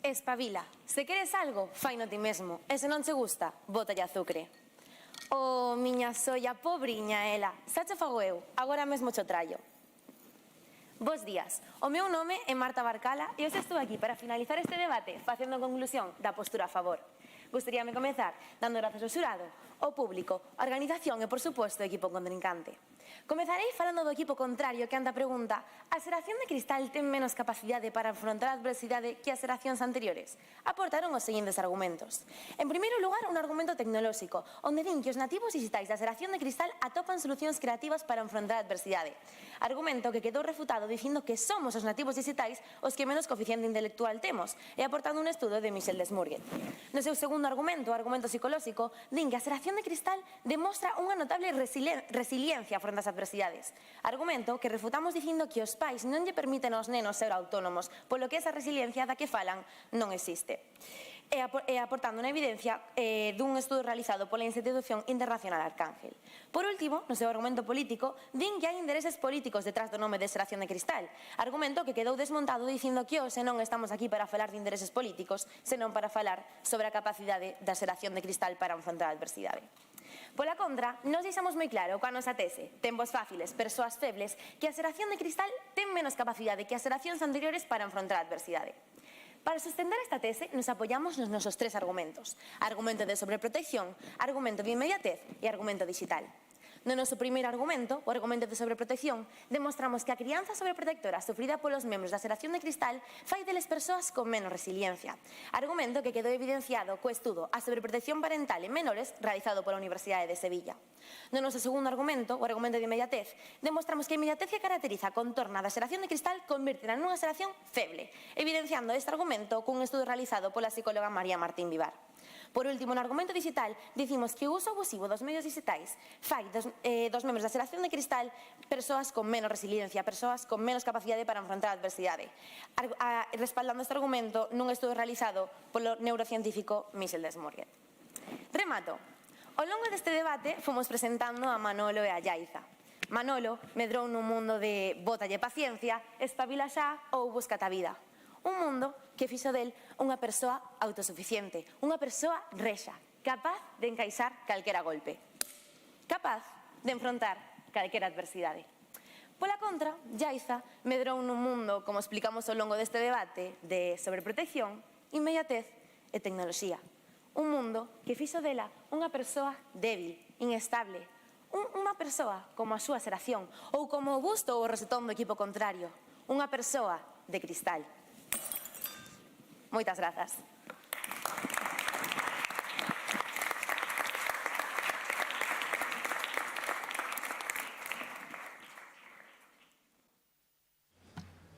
Espabila. Se queres algo, faino ti mesmo. E se non che gusta, bótalle azucre. Oh, miña solla, pobriña ela. Xa che fago eu, agora mesmo cho traio. Bos días. O meu nome é Marta Barcala e hoxe estou aquí para finalizar este debate facendo conclusión da postura a favor. Gostaríame comezar dando grazas ao xurado, ao público, a organización e, por suposto, ao equipo contrincante. Comezarei falando do equipo contrario que anda a pregunta: a xeración de cristal ten menos capacidade para afrontar a adversidade que as xeracións anteriores? Aportaron os seguintes argumentos. En primeiro lugar, un argumento tecnolóxico, onde din que os nativos digitais da xeración de cristal atopan solucións creativas para afrontar a adversidade. Argumento que quedou refutado dicindo que somos os nativos digitais os que menos coeficiente intelectual temos, e aportando un estudo de Michel Desmourguet. No seu segundo argumento, o argumento psicolóxico, din que a xeración de cristal demostra unha notable resiliencia frente xestión das adversidades. Argumento que refutamos dicindo que os pais non lle permiten aos nenos ser autónomos, polo que esa resiliencia da que falan non existe. E aportando unha evidencia dun estudo realizado pola Institución Internacional Arcángel. Por último, no seu argumento político, din que hai intereses políticos detrás do nome de Xeración de Cristal, argumento que quedou desmontado dicindo que hoxe non estamos aquí para falar de intereses políticos, senón para falar sobre a capacidade da Xeración de Cristal para enfrontar a adversidade. Pola contra, nos deixamos moi claro coa nosa tese, tempos fáciles, persoas febles, que a Xeración de Cristal ten menos capacidade que as xeracións anteriores para enfrontar a adversidade. Para sustentar esta tese, nos apoyamos nos nosos tres argumentos. Argumento de sobreprotección, argumento de inmediatez e argumento digital. No noso primeiro argumento, o argumento de sobreprotección, demostramos que a crianza sobreprotectora sufrida polos membros da Xeración de Cristal fai deles persoas con menos resiliencia. Argumento que quedou evidenciado co estudo A sobreprotección parental en menores realizado pola Universidade de Sevilla. No noso segundo argumento, o argumento de inmediatez, demostramos que a inmediatez que caracteriza a contorna da Xeración de Cristal convirtena nunha xeración feble, evidenciando este argumento cun estudo realizado pola psicóloga María Martín Vivar. Por último, no argumento digital, dicimos que o uso abusivo dos medios digitais fai dos membros da Xeración de Cristal persoas con menos resiliencia, persoas con menos capacidade para enfrontar a adversidade, respaldando este argumento nun estudo realizado polo neurocientífico Michel Desmaurier. Remato. Ao longo deste debate fomos presentando a Manolo e a Yaiza. Manolo medrou nun mundo de bótalle paciencia, espabila xa ou búscate a vida. Un mundo que fixo del unha persoa autosuficiente, unha persoa rexa, capaz de encaixar calquera golpe, capaz de enfrontar calquera adversidade. Pola contra, Yaiza medrou nun mundo, como explicamos ao longo deste debate, de sobreprotección, inmediatez e tecnoloxía. Un mundo que fixo dela unha persoa débil, inestable, unha persoa como a súa xeración, ou como o Busto ou o Rosetón do equipo contrario, unha persoa de cristal. Moitas grazas.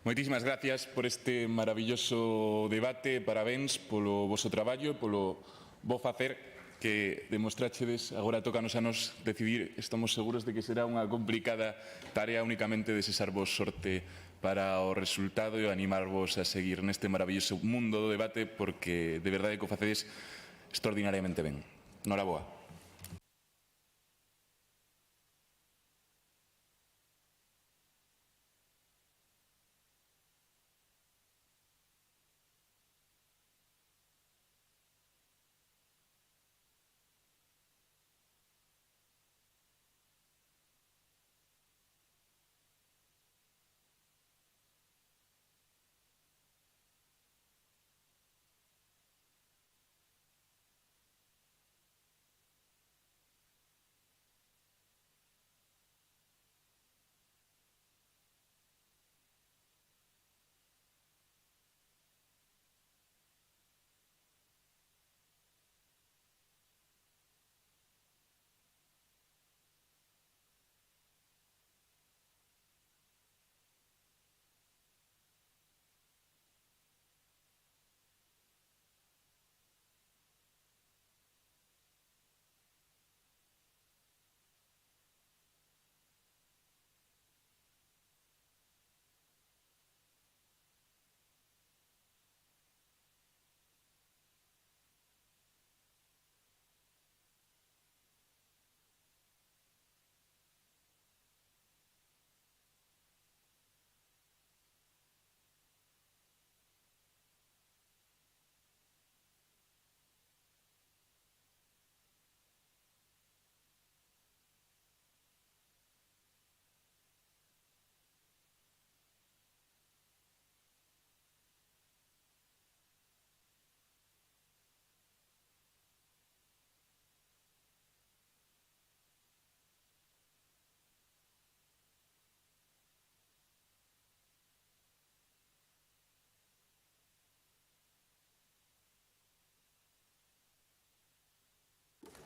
Moitísimas gracias por este maravilloso debate. Parabéns polo voso traballo e polo bo facer que demostrachedes. Agora tócanos a nos decidir. Estamos seguros de que será unha complicada tarea, únicamente desexar vos sorte para o resultado e animarvos a seguir neste maravilloso mundo do debate, porque de verdade que o facedes extraordinariamente ben. Noraboa.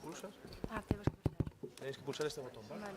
¿Pulsas? Tenéis que pulsar este botón, ¿vale?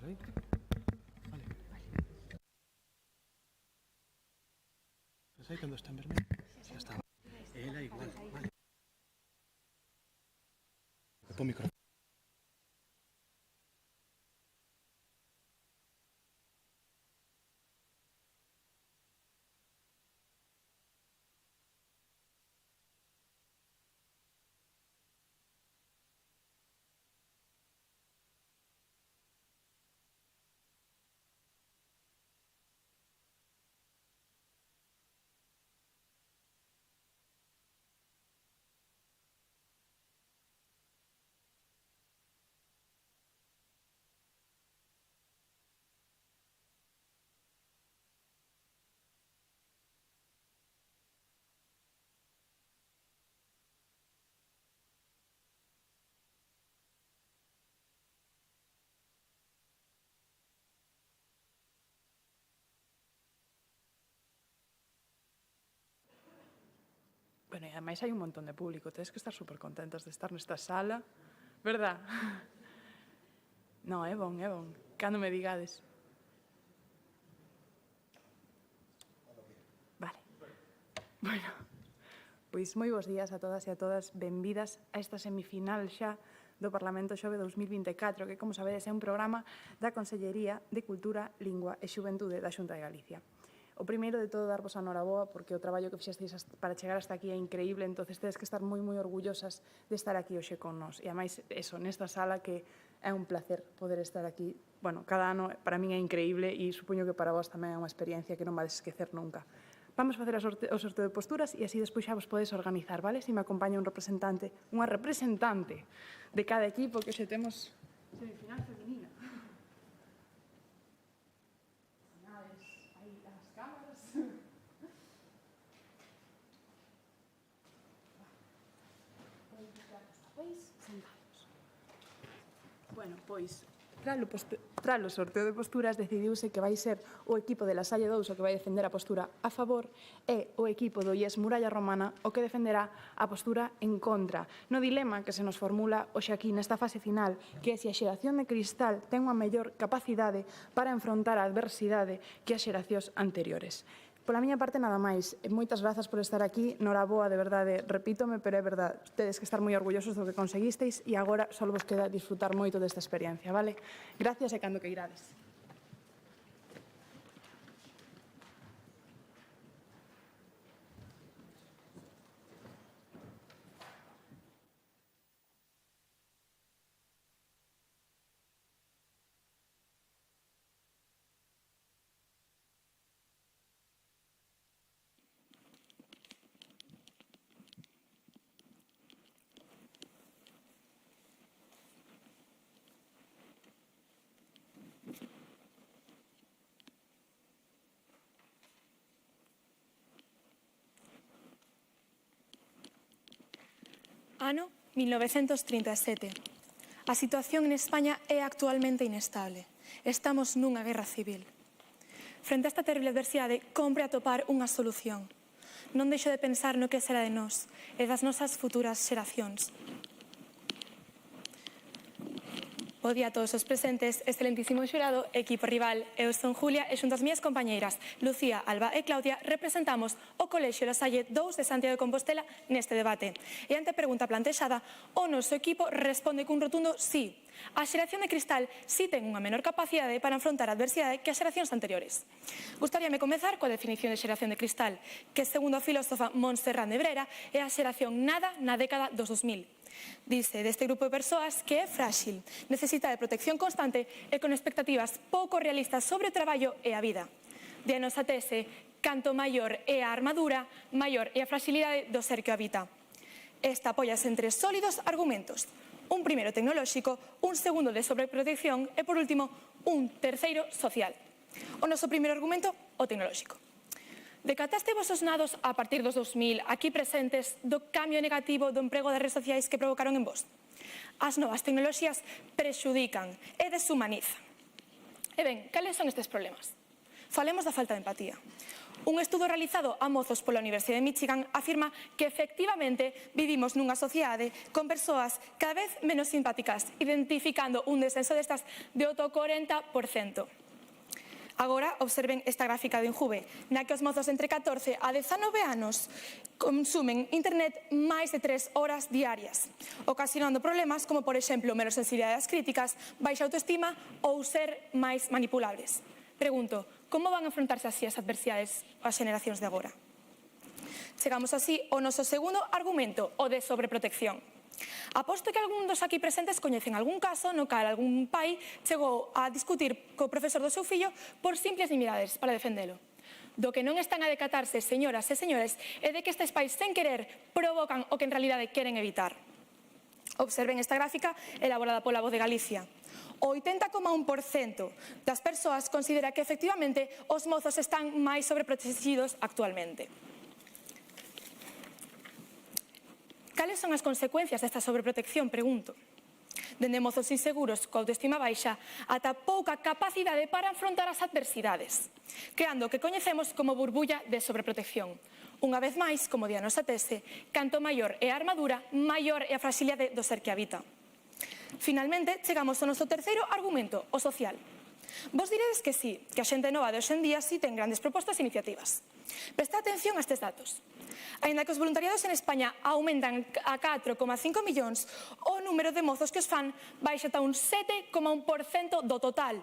¿eh? Vale. ¿Sabes cuando está en vermelho? Ya está. Ela igual, vale. Pon micrófono. Bueno, e ademais hai un montón de público. Tedes que estar super contentos de estar nesta sala. Verdad? No, é bon, é bon. Cando me digades. Vale. Bueno, pois moi bons días a todas e a todas. Benvidas a esta semifinal xa do Parlamento Xove 2024, que, como sabedes, é un programa da Consellería de Cultura, Lingua e Xuventude da Xunta de Galicia. O primeiro de todo, darvos a noraboa, porque o traballo que fixesteis para chegar hasta aquí é increíble, entonces tedes que estar moi orgullosas de estar aquí hoxe con nós. E, ademais, eso, nesta sala que é un placer poder estar aquí. Bueno, cada ano para min é increíble e supoño que para vos tamén é unha experiencia que non vades esquecer nunca. Vamos facer o sorteo de posturas e así despois xa vos podes organizar, vale? Se me acompaña un representante, unha representante de cada equipo, que hoxe temos semifinal feminina. Bueno, pois, tras o sorteo de posturas, decidiuse que vai ser o equipo de La Salle 2 o que vai defender a postura a favor e o equipo do IES Muralla Romana o que defenderá a postura en contra. No dilema que se nos formula hoxe aquí nesta fase final, que é se a xeración de cristal ten unha mellor capacidade para enfrontar a adversidade que as xeracións anteriores. Pola miña parte, nada máis. Moitas grazas por estar aquí. Noraboa, de verdade, repítome, pero é verdade. Tedes que estar moi orgullosos do que conseguisteis e agora só vos queda disfrutar moito desta experiencia, vale? Gracias e cando que irades. Ano 1937. A situación en España é actualmente inestable. Estamos nunha guerra civil. Frente a esta terrible adversidade, compre atopar unha solución. Non deixo de pensar no que será de nós e das nosas futuras xeracións. Bo día a todos os presentes, excelentísimo xurado, equipo rival. Eu son Julia e xunto as miñas compañeiras Lucía, Alba e Claudia representamos o Colexio La Salle 2 de Santiago de Compostela neste debate. E ante a pregunta plantexada, o noso equipo responde cun rotundo sí. A xeración de cristal sí ten unha menor capacidade para enfrontar a adversidade que as xeracións anteriores. Gustaríame comezar coa definición de xeración de cristal, que segundo a filósofa Montserrat Nebrera é a xeración nada na década dos 2000. Dice deste grupo de persoas que é frágil, necesita de protección constante e con expectativas pouco realistas sobre o traballo e a vida. De a nosa tese, canto maior é a armadura, maior é a fragilidade do ser que o habita. Esta apóiase en tres sólidos argumentos. Un primeiro tecnolóxico, un segundo de sobreprotección e, por último, un terceiro social. O noso primeiro argumento, o tecnolóxico. Decataste vos os nados a partir dos 2000 aquí presentes do cambio negativo do emprego das redes sociais que provocaron en vos? As novas tecnoloxías prexudican e deshumanizan. E ben, cales son estes problemas? Falemos da falta de empatía. Un estudo realizado a mozos pola Universidade de Michigan afirma que efectivamente vivimos nunha sociedade con persoas cada vez menos simpáticas, identificando un descenso destas de ata o 40%. Agora, observen esta gráfica de Injuve, na que os mozos entre 14 a 19 anos consumen internet máis de 3 horas diarias, ocasionando problemas como, por exemplo, menos sensibilidade ás críticas, baixa autoestima ou ser máis manipulables. Pregunto, como van a enfrontarse así as adversidades as xeracións de agora? Chegamos así ao noso segundo argumento, o de sobreprotección. Aposto que algún dos aquí presentes coñecen algún caso no cal algún pai chegou a discutir co profesor do seu fillo por simples nimiedades para defendelo. Do que non están a decatarse, señoras e señores, é de que estes pais sen querer provocan o que en realidade queren evitar. Observen esta gráfica elaborada pola Voz de Galicia. O 80,1% das persoas considera que efectivamente os mozos están máis sobreprotegidos actualmente. Cales son as consecuencias desta sobreprotección, pregunto? Dende mozos inseguros coa autoestima baixa ata pouca capacidade para afrontar as adversidades, creando o que coñecemos como burbulla de sobreprotección. Unha vez máis, como di a nosa tese, canto maior é a armadura, maior é a fragilidade do ser que habita. Finalmente, chegamos ao noso terceiro argumento, o social. Vos diredes que sí, que a xente nova de hoxe en día sí ten grandes propostas e iniciativas. Presta atención a estes datos. Aínda que os voluntariados en España aumentan a 4,5 millóns, o número de mozos que os fan baixa ata un 7,1% do total.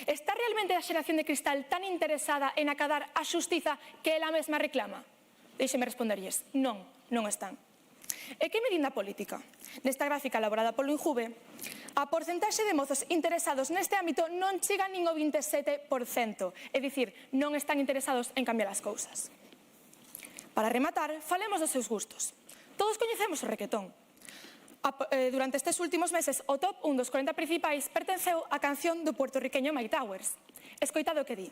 Está realmente a xeración de cristal tan interesada en acadar a xustiza que ela mesma reclama? Deixeme responderlles, non, non están. E que medida política? Nesta gráfica elaborada polo Injuve, a porcentaxe de mozos interesados neste ámbito non chega nin ao 27%, é dicir, non están interesados en cambiar as cousas. Para rematar, falemos dos seus gustos. Todos coñecemos o requetón. Durante estes últimos meses, o top 1 dos 40 principais pertenceu á canción do puertorriqueño Mike Towers. Escoitado o que di.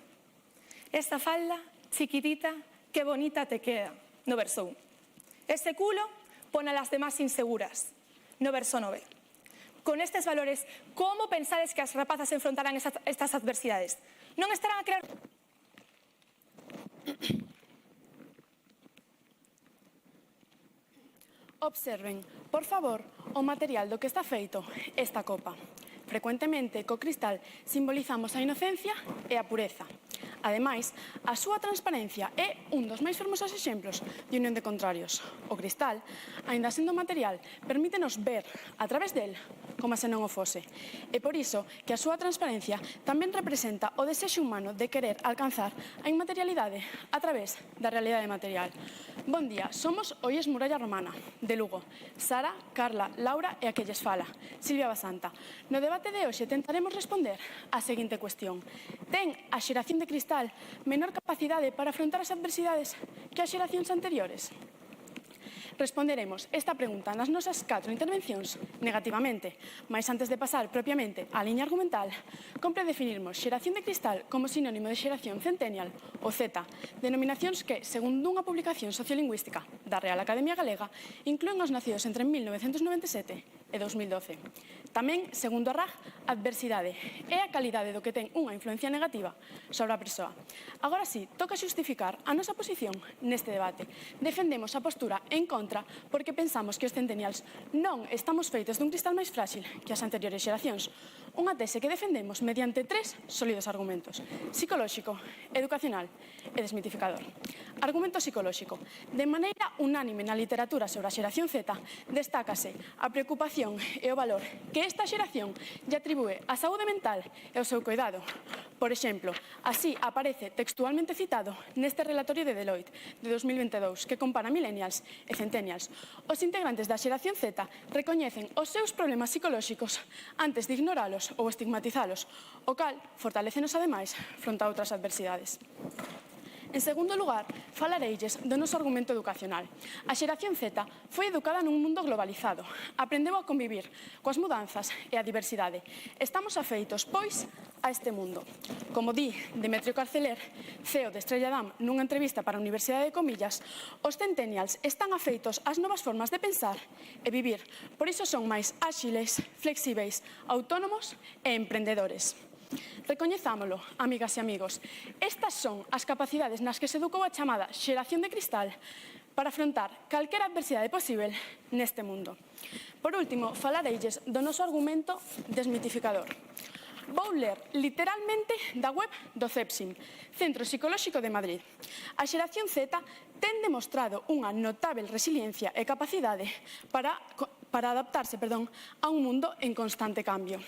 Esta falda, chiquitita, que bonita te queda, no verso 1. Ese culo pon a las demás inseguras, no verso 9. Con estes valores, como pensades que as rapazas enfrontarán estas adversidades? Non estarán a crear... Observen, por favor, o material do que está feito esta copa. Frecuentemente, co cristal simbolizamos a inocencia e a pureza. Ademais, a súa transparencia é un dos máis fermosos exemplos de unión de contrarios. O cristal, aínda sendo material, permítenos ver, a través del, como se non o fose. E por iso que a súa transparencia tamén representa o desexo humano de querer alcanzar a inmaterialidade a través da realidade material. Bon día, somos Olles Muralla Romana, de Lugo. Sara, Carla, Laura e a que lles fala, Silvia Basanta. No debate de hoxe tentaremos responder á seguinte cuestión. Ten a xeración de cristal menor capacidade para afrontar as adversidades que as xeracións anteriores? Responderemos esta pregunta nas nosas 4 intervencións negativamente, mas antes de pasar propiamente á liña argumental, compre definirmos xeración de cristal como sinónimo de xeración centennial, ou Z, denominacións que, segundo unha publicación sociolingüística da Real Academia Galega, inclúen os nacidos entre 1997 e 2012. Tamén, segundo a RAG, adversidade é a calidade do que ten unha influencia negativa sobre a persoa. Agora sí, toca xustificar a nosa posición neste debate. Defendemos a postura en contra porque pensamos que os centennials non estamos feitos dun cristal máis frágil que as anteriores xeracións. Unha tese que defendemos mediante 3 sólidos argumentos: psicolóxico, educacional e desmitificador. Argumento psicolóxico. De maneira unánime na literatura sobre a xeración Z, destácase a preocupación e o valor que esta xeración lle atribúe á saúde mental e ao seu cuidado. Por exemplo, así aparece textualmente citado neste relatorio de Deloitte de 2022 que compara millennials e centennials. Os integrantes da xeración Z recoñecen os seus problemas psicolóxicos antes de ignoralos ou estigmatizalos, o cal fortalécenos ademais fronte a outras adversidades. En segundo lugar, falareilles do noso argumento educacional. A xeración Z foi educada nun mundo globalizado. Aprendeu a convivir coas mudanzas e a diversidade. Estamos afeitos, pois, a este mundo. Como di Demetrio Carceler, CEO de Estrella Damm, nunha entrevista para a Universidade de Comillas, os centennials están afeitos ás novas formas de pensar e vivir. Por iso son máis áxiles, flexíveis, autónomos e emprendedores. Recoñezámolo, amigas e amigos. Estas son as capacidades nas que se educou a chamada xeración de cristal para afrontar calquera adversidade posible neste mundo. Por último, falareilles do noso argumento desmitificador. Vou ler literalmente da web do CEPSIM, Centro Psicolóxico de Madrid. A xeración Z ten demostrado unha notável resiliencia e capacidade para adaptarse a un mundo en constante cambio.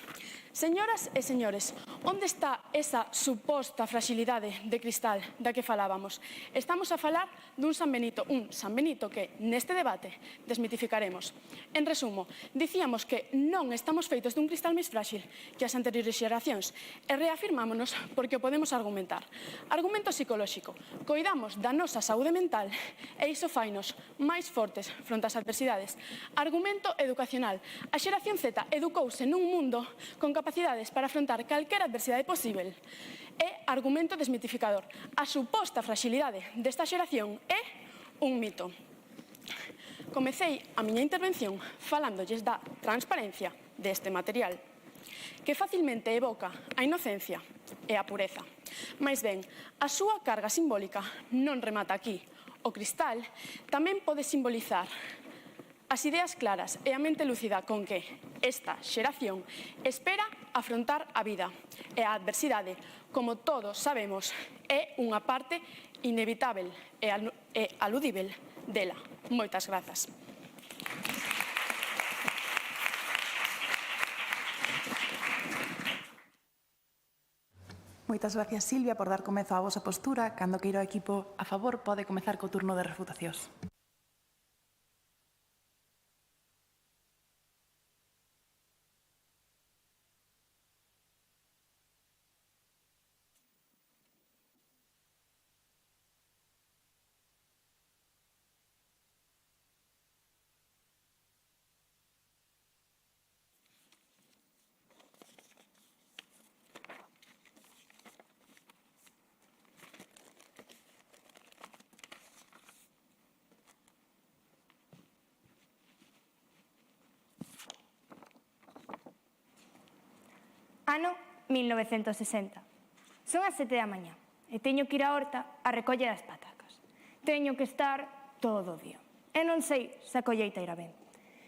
Señoras e señores, onde está esa suposta fragilidade de cristal da que falábamos? Estamos a falar dun San Benito, que neste debate desmitificaremos. En resumo, dicíamos que non estamos feitos dun cristal máis frágil que as anteriores xeracións e reafirmámonos porque o podemos argumentar. Argumento psicolóxico. Coidamos da nosa saúde mental e iso fainos máis fortes fronte ás adversidades. Argumento educacional. A xeración Z educouse nun mundo con capacidades para afrontar calquera adversidade posible. E argumento desmitificador. A suposta fragilidade desta xeración é un mito. Comecei a miña intervención falándolles da transparencia deste material, que facilmente evoca a inocencia e a pureza. Mais ben, a súa carga simbólica non remata aquí. O cristal tamén pode simbolizar as ideas claras e a mente lúcida con que esta xeración espera afrontar a vida e a adversidade, como todos sabemos, é unha parte inevitável e aludível dela. Moitas grazas. Moitas gracias, Silvia, por dar comezo á vosa postura. Cando queira o equipo a favor, pode comezar co turno de refutacións. Ano 1960. Son as 7 da mañá e teño que ir á horta a recoller as patacas. Teño que estar todo o día. E non sei se a colleita irá ben.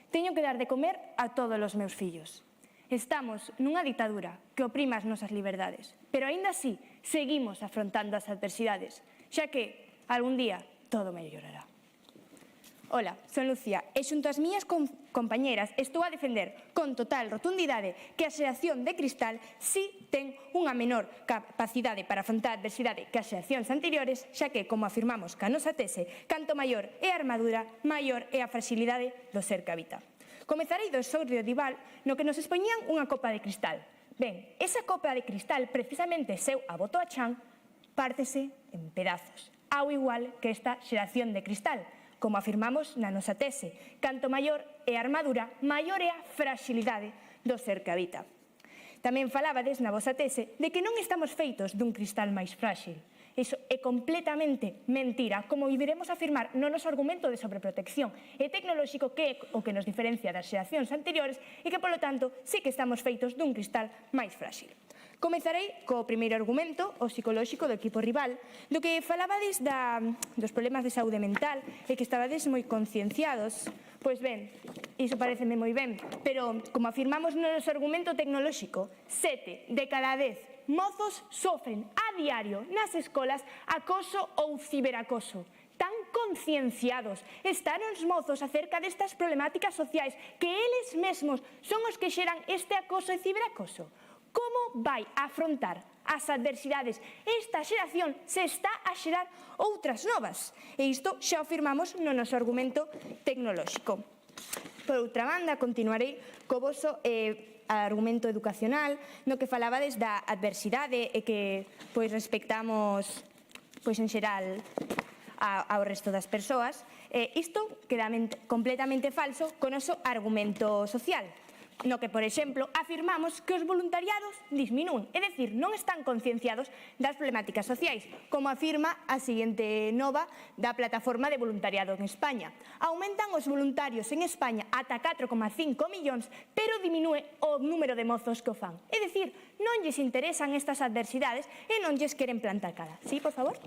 Teño que dar de comer a todos os meus fillos. Estamos nunha ditadura que oprime as nosas liberdades, pero aínda así seguimos afrontando as adversidades, xa que algún día todo mellorará. Ola, son Lucía e xunto ás miñas compañeras estou a defender con total rotundidade que a xeración de cristal si ten unha menor capacidade para afrontar a adversidade que as xeracións anteriores, xa que, como afirmamos ca nosa tese, canto maior é a armadura, maior é a fragilidade do ser que habita. Comezarei do Sogrio Dival no que nos expoñían unha copa de cristal. Ben, esa copa de cristal, precisamente seu aboto a chan, pártese en pedazos, ao igual que esta xeración de cristal. Como afirmamos na nosa tese, canto maior é a armadura, maior é a fragilidade do ser que habita. Tamén falabades na vosa tese de que non estamos feitos dun cristal máis frágil. Iso é completamente mentira, como iremos afirmar no noso argumento de sobreprotección e tecnolóxico, que é o que nos diferencia das xeracións anteriores e que, polo tanto, sí que estamos feitos dun cristal máis frágil. Comezarei co primeiro argumento, o psicolóxico do equipo rival, do que falabades dos problemas de saúde mental e que estabades moi concienciados. Pois ben, iso pareceme moi ben, pero, como afirmamos no noso argumento tecnolóxico, 7 de cada 10 mozos sofren a diario nas escolas acoso ou ciberacoso. Tan concienciados están os mozos acerca destas problemáticas sociais que eles mesmos son os que xeran este acoso e ciberacoso. Como vai afrontar as adversidades esta xeración se está a xerar outras novas? E isto xa o afirmamos no noso argumento tecnolóxico. Por outra banda, continuarei co voso argumento educacional, no que falabades da adversidade e que respectamos en xeral ao resto das persoas. Isto queda completamente falso co noso argumento social. no que, por exemplo, afirmamos que os voluntariados disminúen, é dicir, non están concienciados das problemáticas sociais, como afirma a seguinte nova da plataforma de voluntariado en España. Aumentan os voluntarios en España ata 4,5 millóns, pero diminúe o número de mozos que o fan. É dicir, non lles interesan estas adversidades e non lles queren plantar cara. Sí, por favor?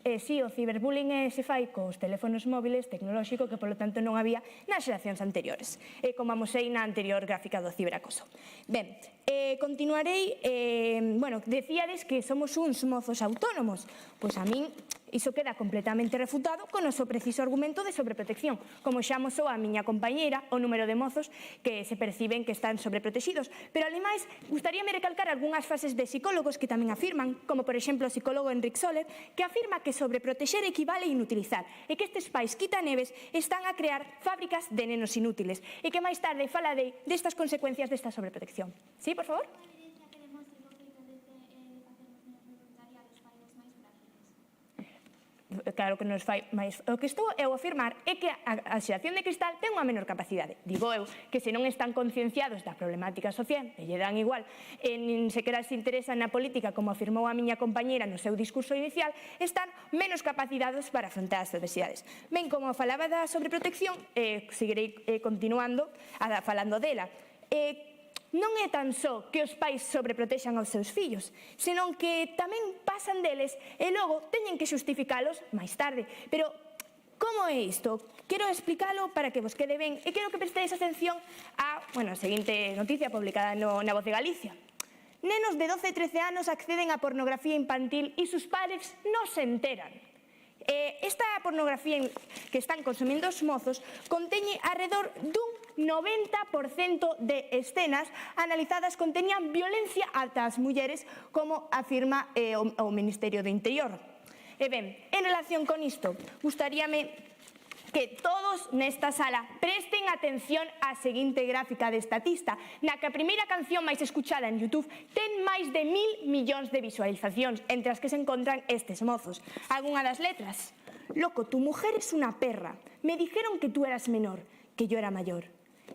Si, o ciberbullying se fai cos teléfonos móviles tecnolóxico que, polo tanto, non había nas xeracións anteriores, como amosei na anterior gráfica do ciberacoso. Ben, continuarei, decíades que somos uns mozos autónomos, pois a min iso queda completamente refutado con o noso preciso argumento de sobreprotección, como xa amosou a miña compañeira o número de mozos que se perciben que están sobreprotegidos. Pero, ademais, gustaríame recalcar algunhas frases de psicólogos que tamén afirman, como, por exemplo, o psicólogo Enric Soler, que afirma que sobreproteger equivale a inutilizar e que estes pais quitaneves están a crear fábricas de nenos inútiles e que máis tarde falarei destas consecuencias desta sobreprotección. Sí, por favor? Claro que nos fai máis. O que estou eu a afirmar é que a xeración de cristal ten unha menor capacidade. Digo eu que se non están concienciados da problemática social e lle dan igual e nin sequera se interesan na política, como afirmou a miña compañera no seu discurso inicial, están menos capacitados para afrontar as adversidades. Ben, como falaba da sobreprotección, seguirei continuando falando dela. Non é tan só que os pais sobreprotexan aos seus fillos, senón que tamén pasan deles e logo teñen que xustificalos máis tarde. Pero como é isto? Quero explicalo para que vos quede ben e quero que presteis atención á seguinte noticia publicada na Voz de Galicia. Nenos de 12 e 13 anos acceden a pornografía infantil e sus padres non se enteran. Esta pornografía que están consumindo os mozos conteñe alrededor dun 90% de escenas analizadas conteñan violencia ata as mulleres, como afirma o Ministerio do Interior. E ben, en relación con isto, gustaríame que todos nesta sala presten atención á seguinte gráfica de Estatista, na que a primeira canción máis escuchada en YouTube ten máis de 1.000 millóns de visualizacións, entre as que se encontran estes mozos. Algunha das letras: loco, tu mujer es una perra, me dijeron que tú eras menor, que yo era mayor.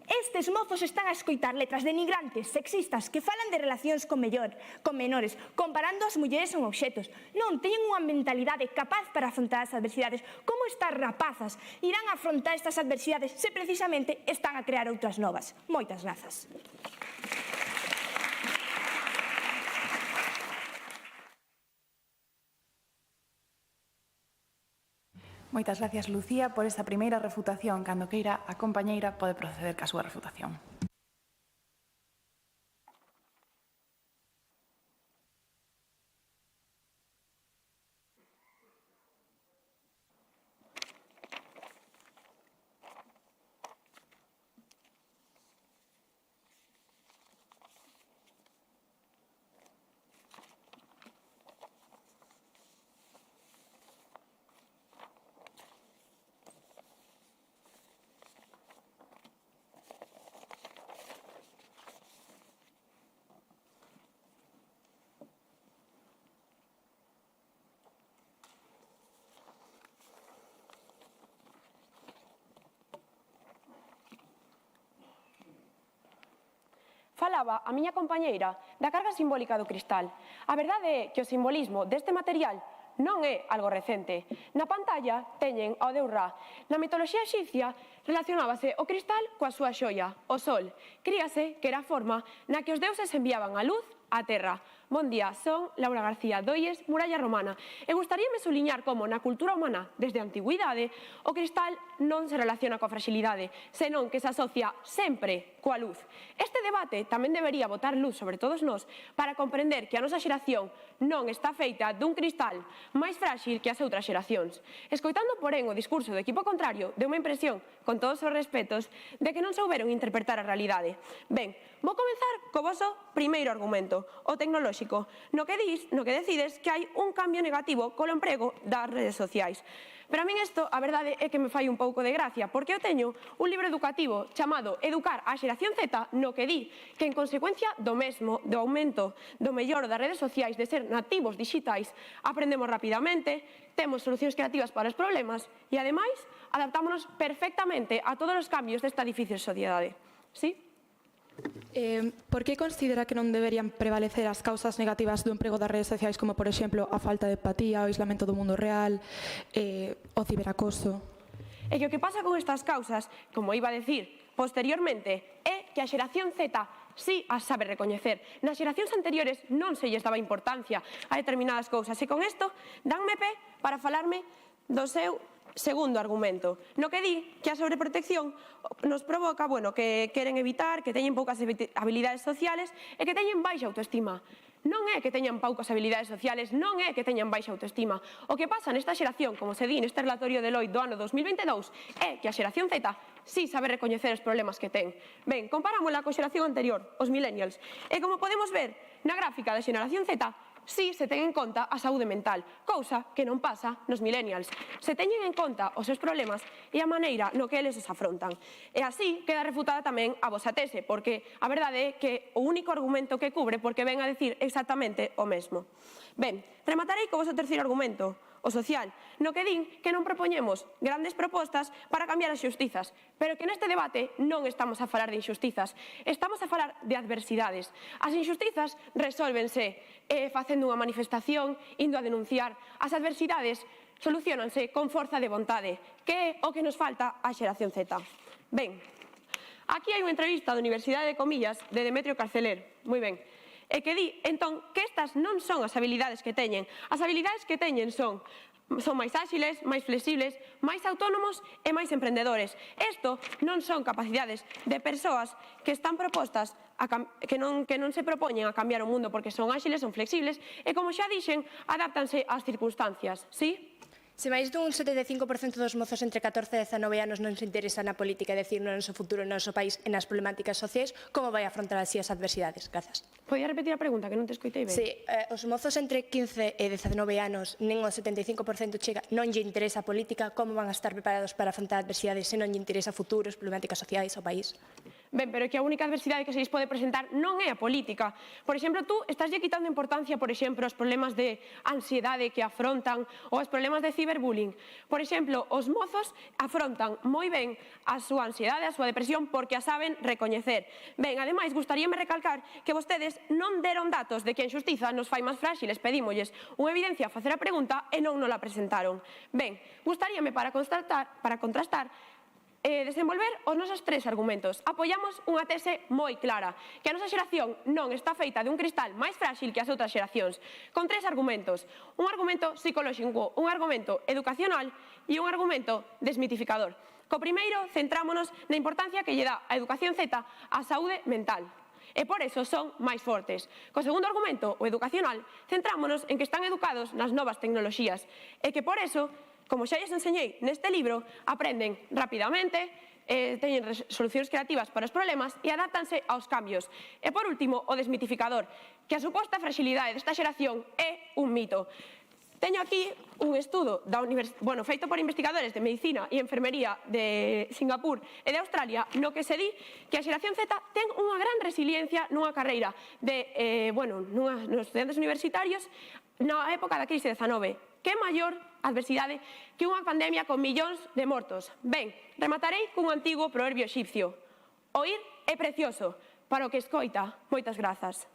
Estes mozos están a escoitar letras denigrantes, sexistas, que falan de relacións con menores, comparando as mulleres con obxetos. Non teñen unha mentalidade capaz para afrontar as adversidades. Como estas rapazas irán a afrontar estas adversidades se precisamente están a crear outras novas? Moitas grazas. Moitas gracias, Lucía, por esta primeira refutación. Cando queira, a compañeira pode proceder ca súa refutación. Falaba a miña compañeira da carga simbólica do cristal. A verdade é que o simbolismo deste material non é algo recente. Na pantalla teñen ao deus Ra. Na mitoloxía exipcia relacionábase o cristal coa súa xoia, o sol. Críase que era a forma na que os deuses enviaban a luz á terra. Bon día, son Laura García Doies, Muralla Romana, e gustaríame suliñar como na cultura humana, desde a antigüidade, o cristal non se relaciona coa fragilidade, senón que se asocia sempre coa luz. Este debate tamén debería botar luz sobre todos nós para comprender que a nosa xeración non está feita dun cristal máis frágil que as outras xeracións. Escoitando, porén, o discurso do equipo contrario, deu unha impresión, con todos os respetos, de que non souberon interpretar a realidade. Ben, vou comenzar co voso primeiro argumento, o tecnolóxico. tecnolóxico, no que decides que hai un cambio negativo colo emprego das redes sociais. Pero a min isto, a verdade, é que me fai un pouco de gracia, porque eu teño un libro educativo chamado Educar a xeración Z, no que di que en consecuencia do mesmo, do aumento do mellor das redes sociais, de ser nativos digitais, aprendemos rapidamente, temos solucións creativas para os problemas e, ademais, adaptámonos perfectamente a todos os cambios desta difícil sociedade. Sí? Por que considera que non deberían prevalecer as causas negativas do emprego das redes sociais, como, por exemplo, a falta de empatía, o aislamento do mundo real, o ciberacoso? E que o que pasa con estas causas, como iba a decir posteriormente, é que a xeración Z sí as sabe recoñecer. Nas xeracións anteriores non se lles daba importancia a determinadas cousas. E con isto, danme pé para falarme do seu segundo argumento, no que di que a sobreprotección nos provoca, que queren evitar, que teñen poucas habilidades sociales e que teñen baixa autoestima. Non é que teñan poucas habilidades sociales, non é que teñan baixa autoestima. O que pasa nesta xeración, como se di neste relatorio de Deloitte do ano 2022, é que a xeración Z sí sabe recoñecer os problemas que ten. Ben, comparámola coa xeración anterior, os millennials. E como podemos ver na gráfica da xeración Z, si se ten en conta a saúde mental, cousa que non pasa nos millennials. Se teñen en conta os seus problemas e a maneira no que eles os afrontan. E así queda refutada tamén a vosa tese, porque a verdade é que o único argumento que cubre porque ven a decir exactamente o mesmo. Ben, rematarei co voso terceiro argumento, o social, no que din que non propoñemos grandes propostas para cambiar as xustizas, pero que neste debate non estamos a falar de injustizas, estamos a falar de adversidades. As injustizas resólvense facendo unha manifestación, indo a denunciar. As adversidades solucionanse con forza de vontade, que é o que nos falta á xeración Z. Ben, aquí hai unha entrevista da Universidade de Comillas de Demetrio Carceler, moi ben, e que di, entón, que estas non son as habilidades que teñen. As habilidades que teñen son máis áxiles, máis flexibles, máis autónomos e máis emprendedores. Isto non son capacidades de persoas que están propostas que non se propoñen a cambiar o mundo porque son áxiles, son flexibles e, como xa dixen, adáptanse ás circunstancias. Sí? Se máis dun 75% dos mozos entre 14 e 19 anos non se interesa na política, é dicir, no noso futuro, no noso país e nas problemáticas sociais, como vai afrontar así as adversidades? Grazas. Podía repetir a pregunta, que non te escoitei ben? Sí, os mozos entre 15 e 19 anos, nin o 75% chega, non lle interesa a política, como van a estar preparados para afrontar adversidades se non lle interesa futuros, problemáticas sociais, o país? Ben, pero é que a única adversidade que se lles pode presentar non é a política. Por exemplo, tú estás lle quitando importancia, por exemplo, aos problemas de ansiedade que afrontan ou aos problemas de ciberbullying. Por exemplo, os mozos afrontan moi ben a súa ansiedade, a súa depresión, porque a saben recoñecer. Ben, ademais, gustaríame recalcar que vostedes non deron datos de que a injustiza nos fai máis fráxiles, pedímolles unha evidencia a facer a pregunta e non nos la presentaron. Ben, gustaríame para contrastar desenvolver os nosos tres argumentos. Apoiamos unha tese moi clara, que a nosa xeración non está feita de un cristal máis frágil que as outras xeracións, con tres argumentos. Un argumento psicolóxico, un argumento educacional e un argumento desmitificador. Co primeiro, centrámonos na importancia que lle dá a educación Z á saúde mental. E por eso son máis fortes. Co segundo argumento, o educacional, centrámonos en que están educados nas novas tecnoloxías e que por eso, como xa lles enseñei neste libro, aprenden rapidamente, teñen solucións creativas para os problemas e adáptanse aos cambios. E por último, o desmitificador, que a suposta fragilidade desta xeración é un mito. Teño aquí un estudo feito por investigadores de Medicina e Enfermería de Singapur e de Australia, no que se di que a xeración Z ten unha gran resiliencia nunha carreira nos estudantes universitarios na época da crise 19. Que maior adversidade que unha pandemia con millóns de mortos. Ben, rematarei cun antigo proverbio exipcio. Oír é precioso, para o que escoita. Moitas grazas.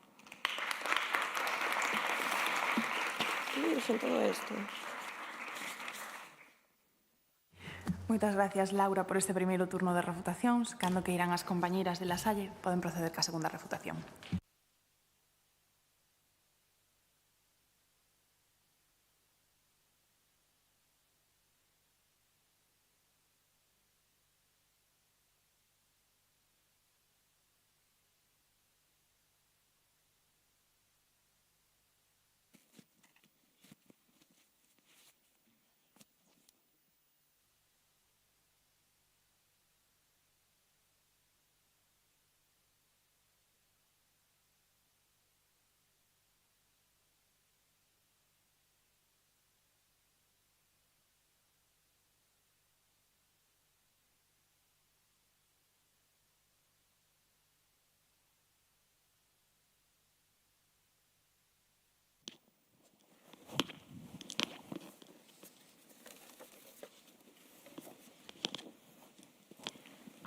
Moitas gracias, Laura, por este primeiro turno de refutacións. Cando que irán as compañeiras de La Salle, poden proceder ca segunda refutación.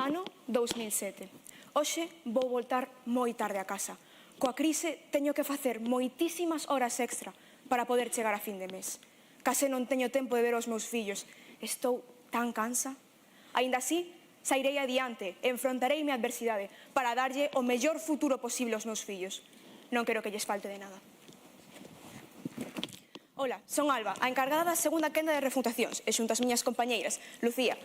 ano 2007. Hoxe vou voltar moi tarde a casa. Coa crise teño que facer moitísimas horas extra para poder chegar a fin de mes. Case non teño tempo de ver os meus fillos. Estou tan cansa. Aínda así, sairei adiante e enfrontareime a adversidade para darlle o mellor futuro posible aos meus fillos. Non quero que lles falte de nada. Ola, son Alba, a encargada da segunda quenda de refutacións e xunto as miñas compañeiras Lucía,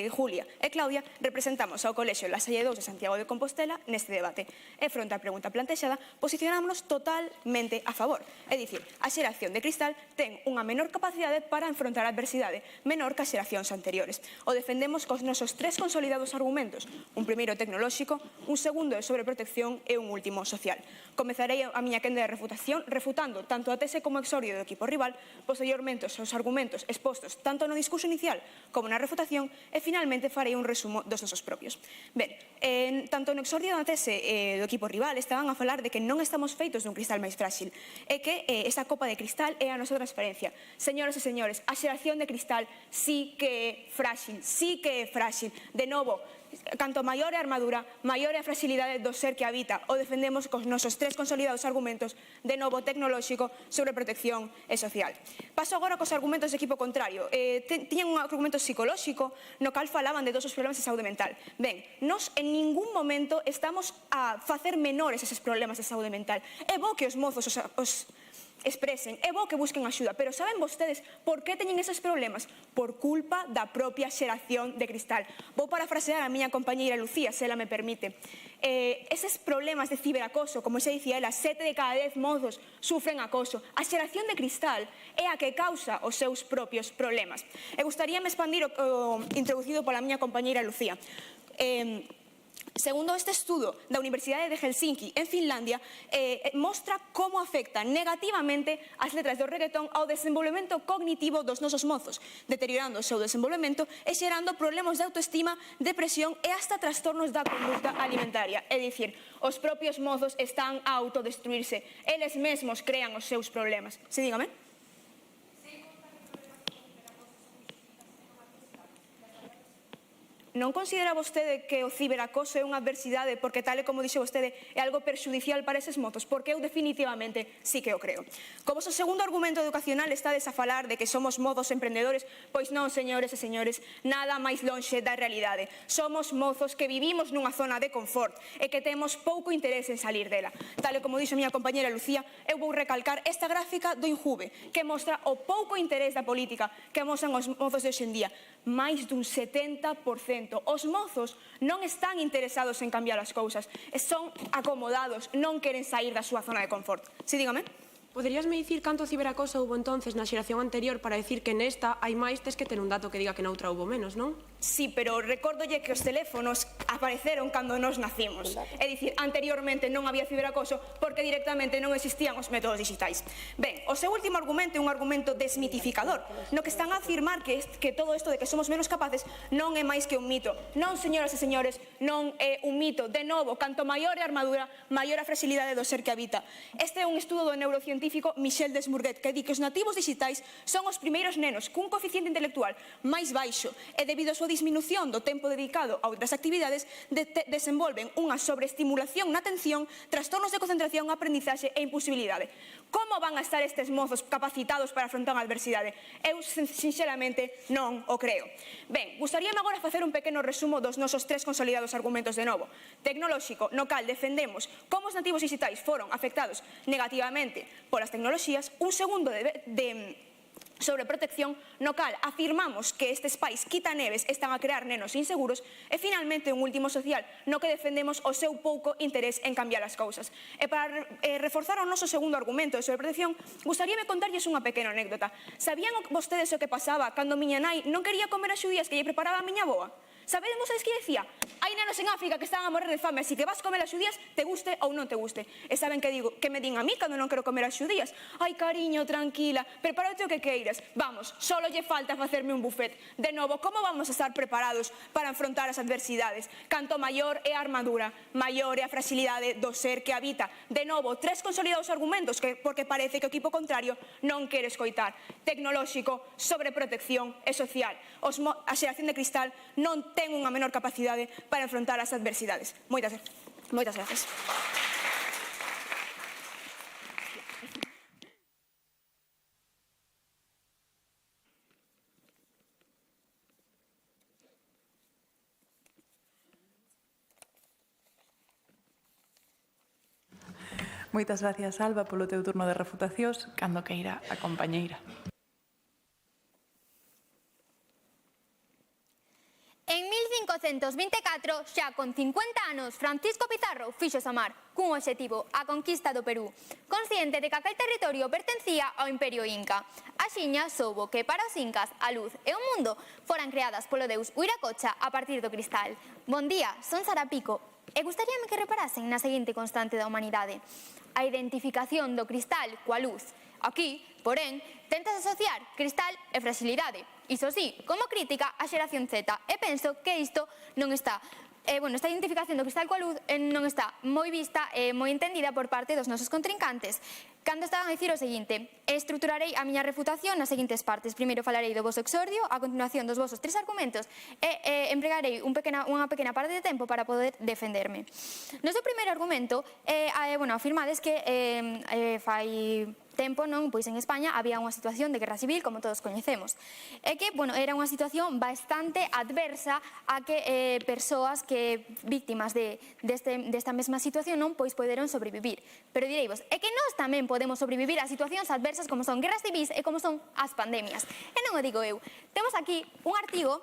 Julia e Claudia representamos ao Colexio La Salle 2 de Santiago de Compostela neste debate e fronte á pregunta plantexada posicionámonos totalmente a favor. É dicir, a xeración de cristal ten unha menor capacidade para enfrontar a adversidade menor que as xeracións anteriores. O defendemos cos nosos tres consolidados argumentos, un primeiro tecnolóxico, un segundo de sobreprotección e un último social. Comezarei a miña quenda de refutación refutando tanto a tese como o exordio do equipo rival, posteriormente os argumentos expostos tanto no discurso inicial como na refutación e finalmente farei un resumo dos nosos propios. Ben, tanto no exordio da tese do equipo rival estaban a falar de que non estamos feitos dun cristal máis frágil e que esa copa de cristal é a nosa transparencia. Señoras e señores, a xeración de cristal sí que é frágil, sí que é frágil. De novo, canto maior é a armadura, maior é a fragilidade do ser que habita. O defendemos cos nosos tres consolidados argumentos, de novo tecnolóxico, sobre protección e social. Paso agora cos argumentos de equipo contrario. Tiñan un argumento psicolóxico no cal falaban de todos os problemas de saúde mental. Ben, nós en ningún momento estamos a facer menores eses problemas de saúde mental. É bo que os mozos os expresen, é bo que busquen axuda, pero saben vostedes por que teñen eses problemas? Por culpa da propia xeración de cristal. Vou parafrasear a miña compañeira Lucía, se ela me permite. Eses problemas de ciberacoso, como xa dicía ela, 7 de cada 10 mozos sufren acoso. A xeración de cristal é a que causa os seus propios problemas. E gustaríame expandir o introducido pola miña compañeira Lucía. Segundo este estudo da Universidade de Helsinki, en Finlandia, mostra como afecta negativamente as letras do reggaetón ao desenvolvemento cognitivo dos nosos mozos, deteriorando o seu desenvolvemento e xerando problemas de autoestima, depresión e hasta trastornos da conducta alimentaria. É dicir, os propios mozos están a autodestruirse, eles mesmos crean os seus problemas. Si, dígame. Non considera vostede que o ciberacoso é unha adversidade porque, tal e como dixe vostede, é algo perxudicial para eses mozos? Porque eu definitivamente sí que o creo. Como o segundo argumento educacional estades a falar de que somos mozos emprendedores, pois non, señores e señores, nada máis lonxe da realidade. Somos mozos que vivimos nunha zona de confort e que temos pouco interés en salir dela. Tal e como dixo a miña compañera Lucía, eu vou recalcar esta gráfica do INJUVE que mostra o pouco interés da política que mostran os mozos de hoxendía. Máis dun 70%. Os mozos non están interesados en cambiar as cousas, son acomodados, non queren sair da súa zona de confort. Si, dígame. Poderíasme dicir canto ciberacoso houbo entonces na xeración anterior para dicir que nesta hai máis, tes que ter un dato que diga que noutra houbo menos, non? Sí, pero recórdolle que os teléfonos apareceron cando nos nacimos. É dicir, anteriormente non había ciberacoso porque directamente non existían os métodos digitais. Ben, o seu último argumento é un argumento desmitificador, no que están a afirmar que todo isto de que somos menos capaces non é máis que un mito. Non, señoras e señores, non é un mito. De novo, canto maior é a armadura, maior a fragilidade do ser que habita. Este é un estudo do neurocientífico Michel Desmourguet que di que os nativos digitais son os primeiros nenos cun coeficiente intelectual máis baixo e debido a súa disminución do tempo dedicado a outras actividades desenvolven unha sobreestimulación na atención, trastornos de concentración, aprendizaxe e imposibilidade. Como van a estar estes mozos capacitados para afrontar a adversidade? Eu, sinceramente, non o creo. Ben, gustaríame agora facer un pequeno resumo dos nosos tres consolidados argumentos de novo. Tecnolóxico, no cal defendemos como os nativos digitais foron afectados negativamente polas tecnoloxías, un segundo de sobreprotección, no cal afirmamos que estes pais quitaneves están a crear nenos inseguros e, finalmente, un último social, no que defendemos o seu pouco interés en cambiar as cousas. E para reforzar o noso segundo argumento de sobreprotección, gustaríame contarlles unha pequena anécdota. Sabían vostedes o que pasaba cando miña nai non quería comer as xudías que lle preparaba a miña avoa? Sabedes vostedes que decía? Hai nenos en África que están a morrer de fame, así que vas comer as xudías, te guste ou non te guste. E saben que me din a mí cando non quero comer as xudías? Ai, cariño, tranquila, prepárate o que queiras. Vamos, solo lle falta facerme un buffet. De novo, como vamos a estar preparados para enfrontar as adversidades? Canto maior é a armadura, maior é a fragilidade do ser que habita. De novo, tres consolidados argumentos porque parece que o equipo contrario non quere escoitar. Tecnolóxico, sobreprotección e social. A xeración de cristal non ten unha menor capacidade para enfrontar as adversidades. Moitas gracias. Moitas gracias, Alba, polo teu turno de refutacións, cando queira a compañeira. En 1524, xa con 50 anos, Francisco Pizarro fixo samar cun obxectivo a conquista do Perú, consciente de que aquel territorio pertencía ao Imperio Inca. Axiña soubo que para os incas a luz e o mundo foran creadas polo deus Huiracocha a partir do cristal. Bon día, son Sara Pico e gustaríame que reparasen na seguinte constante da humanidade: a identificación do cristal coa luz. Aquí, porén, tentas asociar cristal e fragilidade. Iso sí, como crítica a xeración Z. E penso que isto non está... esta identificación do cristal coa luz non está moi vista e moi entendida por parte dos nosos contrincantes. Cando estaban a dicir o seguinte: estruturarei a miña refutación nas seguintes partes. Primeiro falarei do voso exordio, a continuación dos vosos 3 argumentos e empregarei unha pequena parte de tempo para poder defenderme. No seu primeiro argumento, afirmades que fai tempo, pois en España había unha situación de guerra civil, como todos coñecemos, e que, era unha situación bastante adversa a que persoas que víctimas desta mesma situación pois poderon sobrevivir. Pero direivos, é que nós tamén podemos sobrevivir a situacións adversas como son guerras civis e como son as pandemias. E non o digo eu. Temos aquí un artigo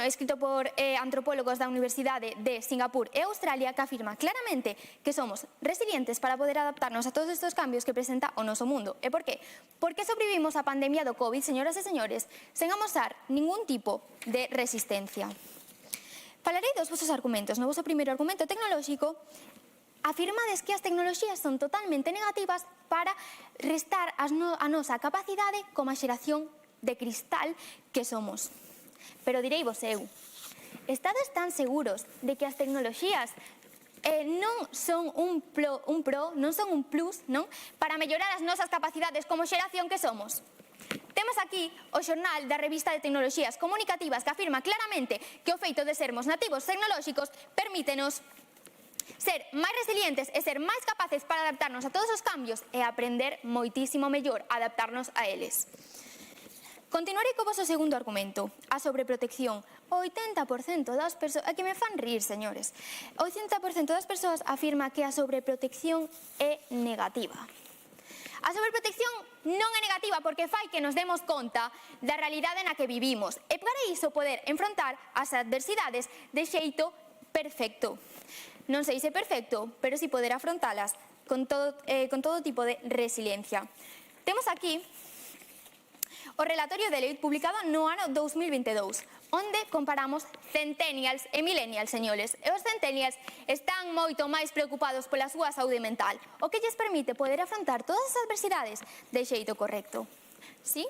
escrito por antropólogos da Universidade de Singapur e Australia, que afirma claramente que somos resilientes para poder adaptarnos a todos estes cambios que presenta o noso mundo. E por qué? Porque sobrevivimos a pandemia do COVID, señoras e señores, sen amosar ningún tipo de resistencia. Falarei dos vosos argumentos. No voso primeiro argumento tecnolóxico, afirmades que as tecnoloxías son totalmente negativas para restar a nosa capacidade como a xeración de cristal que somos. Pero direivos eu, estades tan seguros de que as tecnoloxías non son un pro, non son un plus, para mellorar as nosas capacidades como xeración que somos? Temos aquí o xornal da revista de tecnoloxías comunicativas que afirma claramente que o feito de sermos nativos tecnolóxicos permítenos ser máis resilientes e ser máis capaces para adaptarnos a todos os cambios e aprender moitísimo mellor a adaptarnos a eles. Continuarei co voso segundo argumento, a sobreprotección. O 80% das persoas... Aquí me fan rir, señores. O 80% das persoas afirma que a sobreprotección é negativa. A sobreprotección non é negativa porque fai que nos demos conta da realidade na que vivimos e para iso poder enfrontar as adversidades de xeito perfecto. Non sei se perfecto, pero si poder afrontalas con todo tipo de resiliencia. Temos aquí o relatorio de lei publicado no ano 2022, onde comparamos centennials e millennials, señores. E os centennials están moito máis preocupados pola súa saúde mental, o que lles permite poder afrontar todas as adversidades de xeito correcto. Sí?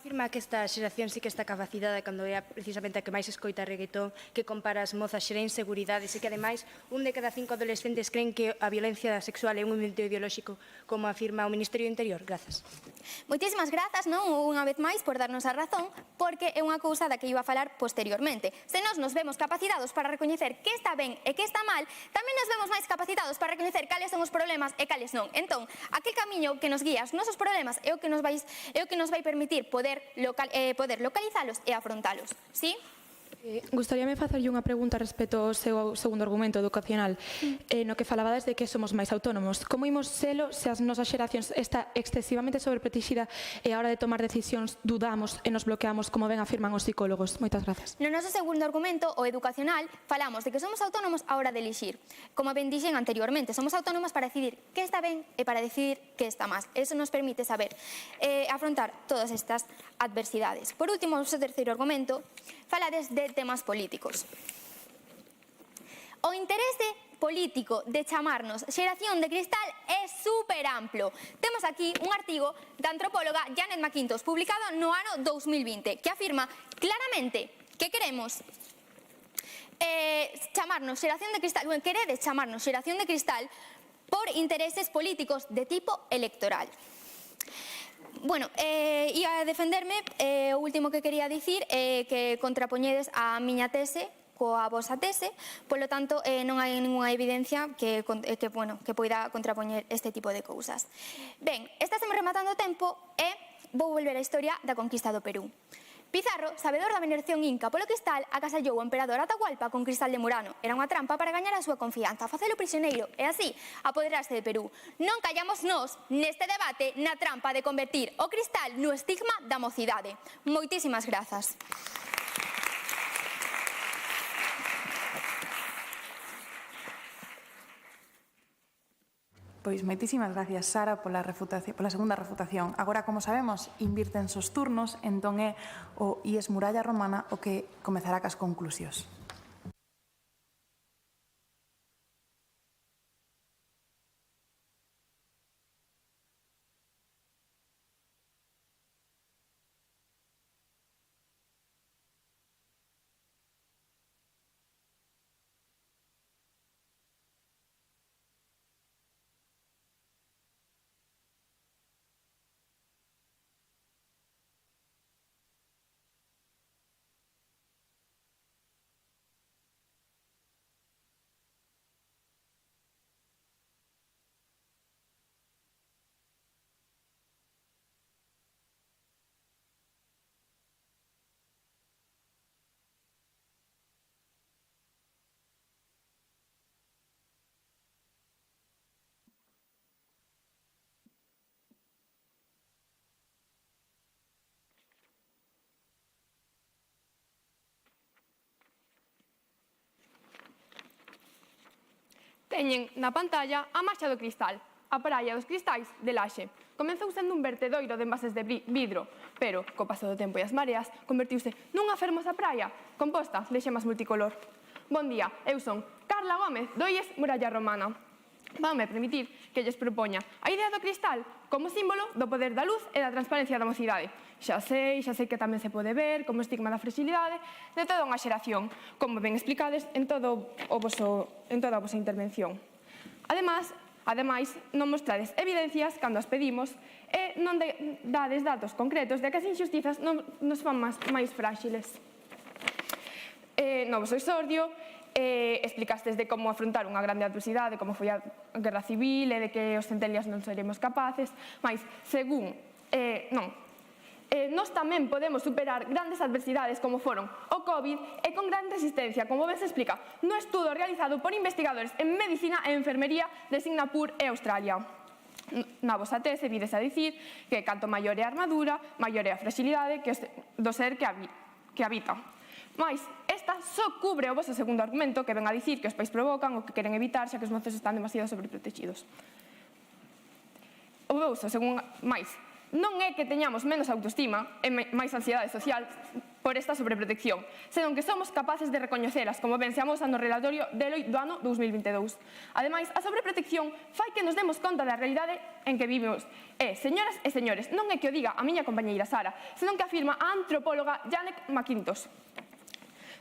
Afirma que esta xeración sí que está capacitada cando é precisamente a que máis escoita reggaetón, que compara as mozas xera inseguridades e que ademais 1 de cada 5 adolescentes creen que a violencia sexual é un invento ideolóxico, como afirma o Ministerio do Interior. Grazas. Moitísimas grazas, unha vez máis, por darnos a razón, porque é unha cousa da que iba a falar posteriormente. Se nos vemos capacitados para recoñecer que está ben e que está mal, tamén nos vemos máis capacitados para recoñecer cales son os problemas e cales non. Entón, aquel camiño que nos guía os nosos problemas é o que nos vai permitir poder localizalos e afrontalos. Sí? Gustaríame facerlle unha pregunta respecto ao seu segundo argumento educacional, no que falabades de que somos máis autónomos. Como imos selo se as nosas xeracións está excesivamente sobreprotexida e a hora de tomar decisións dudamos e nos bloqueamos, como ben afirman os psicólogos? Moitas grazas. No noso segundo argumento, o educacional, falamos de que somos autónomos a hora de elixir. Como ben dixen anteriormente, somos autónomos para decidir que está ben e para decidir que está mal. Eso nos permite saber afrontar todas estas adversidades. Por último, o seu terceiro argumento, falades de temas políticos. O interese político de chamarnos xeración de cristal é super amplo. Temos aquí un artigo da antropóloga Janet McIntosh, publicado no ano 2020, que afirma claramente que queremos chamarnos xeración de cristal, queredes chamarnos xeración de cristal por intereses políticos de tipo electoral. Bueno, ia a defenderme, o último que quería dicir é que contrapoñedes a miña tese coa vosa tese, polo tanto non hai ninguna evidencia que poida contrapoñer este tipo de cousas. Ben, estásemos rematando o tempo e vou volver á historia da conquista do Perú. Pizarro, sabedor da veneración inca polo cristal, acasallou o emperador Atahualpa con cristal de Murano. Era unha trampa para gañar a súa confianza, facelo prisioneiro e así apoderarse de Perú. Non callamos nós neste debate na trampa de convertir o cristal no estigma da mocidade. Moitísimas grazas. Pois moitísimas gracias, Sara, pola segunda refutación. Agora, como sabemos, invírtense os turnos, entón é o IES Muralla Romana o que comezará cas conclusións. Teñen na pantalla a Marcha do Cristal, a praia dos cristais de Laxe. Comezou sendo un vertedoiro de envases de vidro, pero, co paso do tempo e as mareas, convertiuse nunha fermosa praia composta de xemas multicolor. Bon día, eu son Carla Gómez, do IES Muralla Romana. Vanme permitir que lles propoña a idea do cristal como símbolo do poder da luz e da transparencia da mocidade. Xa sei que tamén se pode ver como estigma da fragilidade de toda unha xeración, como ben explicades en toda a vosa intervención. Ademais, non mostrades evidencias cando as pedimos e non dades datos concretos de que as injustizas nos fan máis fráxiles. No voso exordio, explicastes de como afrontar unha grande adversidade como foi a Guerra Civil e de que os centelias non seremos capaces, mas nós tamén podemos superar grandes adversidades como foron o COVID e con gran resistencia, como ben se explica no estudo realizado por investigadores en Medicina e Enfermería de Singapur e Australia. Na vosa tese vides a dicir que canto maior é a armadura, maior é a fragilidade do ser que habita. Mais, esta só cubre o vosso segundo argumento que ven a dicir que os pais provocan o que queren evitar xa que os mozos están demasiado sobreprotegidos. O vosso segundo máis, non é que teñamos menos autoestima e máis ansiedade social por esta sobreprotección, senón que somos capaces de recoñecelas, como ben se amosa no relatorio DELOIT do ano 2022. Ademais, a sobreprotección fai que nos demos conta da realidade en que vivimos. E, señoras e señores, non é que o diga a miña compañeira Sara, senón que afirma a antropóloga Janet McIntosh.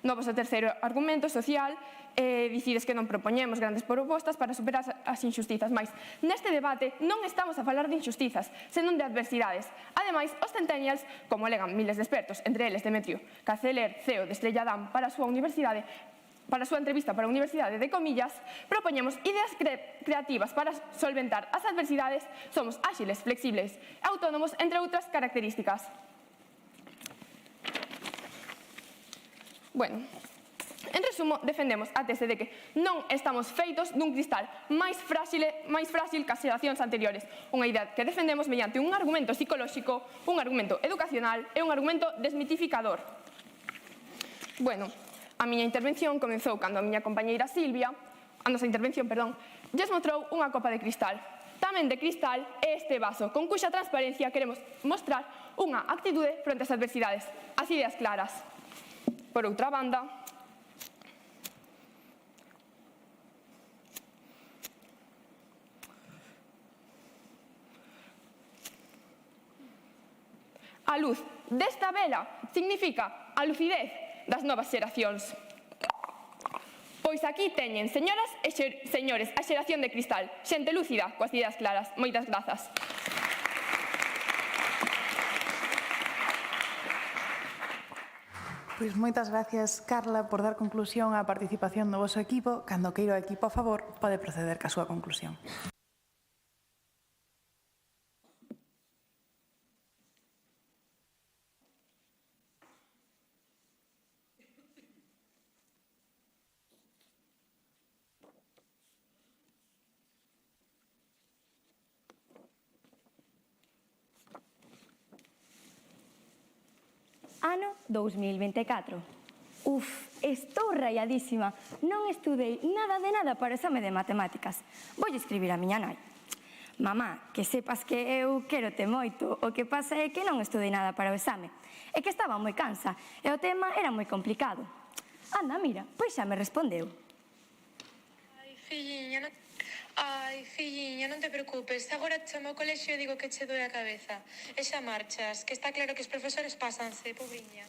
No vosso terceiro argumento social, dicides que non propoñemos grandes propostas para superar as injustizas, mais neste debate non estamos a falar de injustizas, senón de adversidades. Ademais, os centennials, como alegan miles de expertos, entre eles Demetrio Caceler, CEO de Estrella Damm, para a súa entrevista para a Universidade de Comillas, propoñemos ideas creativas para solventar as adversidades, somos áxiles, flexibles, autónomos, entre outras características. Bueno, en resumo, defendemos a tese de que non estamos feitos dun cristal máis frágil que as xeracións anteriores. Unha idea que defendemos mediante un argumento psicolóxico, un argumento educacional e un argumento desmitificador. Bueno, a miña intervención comezou cando a miña compañeira Silvia, lles mostrou unha copa de cristal. Tamén de cristal é este vaso, con cuxa transparencia queremos mostrar unha actitude fronte ás adversidades, as ideas claras. Por outra banda, a luz desta vela significa a lucidez das novas xeracións. Pois aquí teñen, señoras e señores, a xeración de cristal, xente lúcida coas ideas claras. Moitas grazas. Pois moitas gracias, Carla, por dar conclusión á participación do voso equipo. Cando queira o equipo a favor, pode proceder ca súa conclusión. Ano 2024. Estou raiadísima. Non estudei nada de nada para o exame de matemáticas. Vou escribir a miña nai. Mamá, que sepas que eu quérote moito. O que pasa é que non estudei nada para o exame. É que estaba moi cansa e o tema era moi complicado. Anda, mira, pois xa me respondeu. Filliña, non te preocupes. Agora chamo ao colexio e digo que che doe a cabeza. E xa marchas, que está claro que os profesores pásanse, pobriña.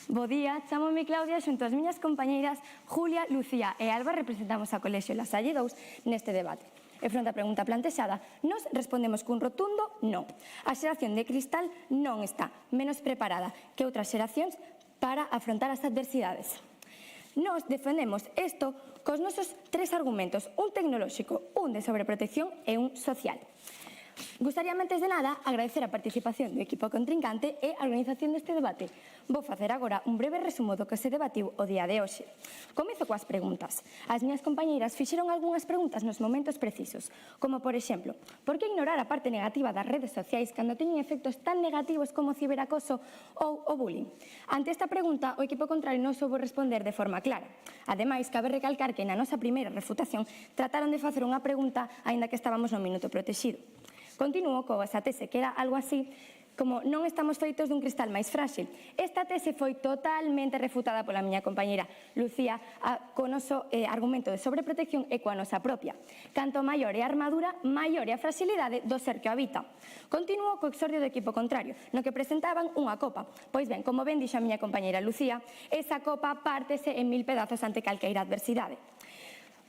Bo día, chamome Claudia xunto as miñas compañeiras Julia, Lucía e Alba representamos a Colexio La Salle 2 neste debate. E fronte á pregunta plantexada, nos respondemos cun rotundo non. A xeración de cristal non está menos preparada que outras xeracións para afrontar as adversidades. Nos defendemos isto cos nosos tres argumentos, un tecnolóxico, un de sobreprotección e un social. Gustaríame, antes de nada, agradecer a participación do equipo contrincante e a organización deste debate. Vou facer agora un breve resumo do que se debatiu o día de hoxe. Comezo coas preguntas. As miñas compañeiras fixeron algunhas preguntas nos momentos precisos, como, por exemplo, por que ignorar a parte negativa das redes sociais cando teñen efectos tan negativos como o ciberacoso ou o bullying? Ante esta pregunta, o equipo contrario non soubo responder de forma clara. Ademais, cabe recalcar que na nosa primeira refutación trataron de facer unha pregunta aínda que estábamos no minuto protexido. Continuo coa esa tese, que era algo así como non estamos feitos dun cristal máis frágil. Esta tese foi totalmente refutada pola miña compañeira Lucía co noso argumento de sobreprotección e coa nosa propia. Canto maior é a armadura, maior é a fragilidade do ser que o habita. Continuo co exordio do equipo contrario, no que presentaban unha copa. Pois ben, como ben dixo a miña compañeira Lucía, esa copa pártese en 1000 pedazos ante calqueira adversidade.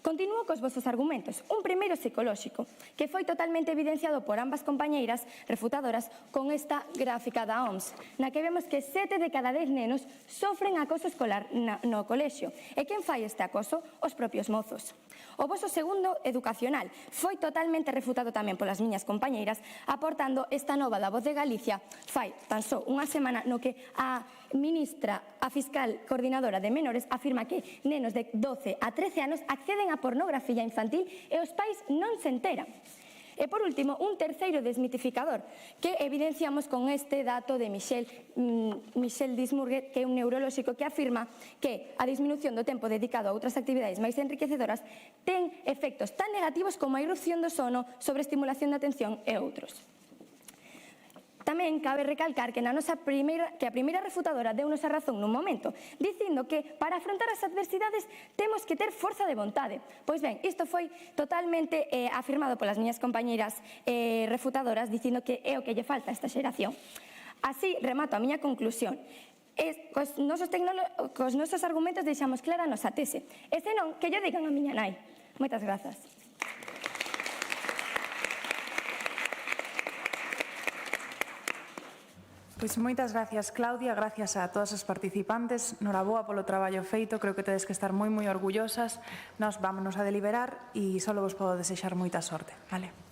Continuo cos vosos argumentos. Un primeiro psicolóxico, que foi totalmente evidenciado por ambas compañeiras refutadoras con esta gráfica da OMS, na que vemos que 7 de cada 10 nenos sofren acoso escolar no colexio. E quen fai este acoso? Os propios mozos. O voso segundo, educacional, foi totalmente refutado tamén polas miñas compañeiras, aportando esta nova da Voz de Galicia fai tan só unha semana no que a ministra, a fiscal coordinadora de menores, afirma que nenos de 12 a 13 anos acceden a pornografía infantil e os pais non se enteran. E, por último, un terceiro desmitificador que evidenciamos con este dato de Michel Dismurguet, que é un neurolóxico que afirma que a disminución do tempo dedicado a outras actividades máis enriquecedoras ten efectos tan negativos como a irrupción do sono, sobreestimulación da atención e outros. Tamén cabe recalcar que a primeira refutadora deunos a razón nun momento, dicindo que para afrontar as adversidades temos que ter forza de vontade. Pois ben, isto foi totalmente afirmado polas miñas compañeiras refutadoras, dicindo que é o que lle falta a esta xeración. Así remato a miña conclusión. Cos nosos argumentos deixamos clara a nosa tese. E senón, que lle digan a miña nai. Moitas grazas. Pois moitas gracias, Claudia, gracias a todas as participantes. Noraboa polo traballo feito, creo que tedes que estar moi orgullosas. Nos vámonos a deliberar e só vos podo desexar moita sorte. Vale.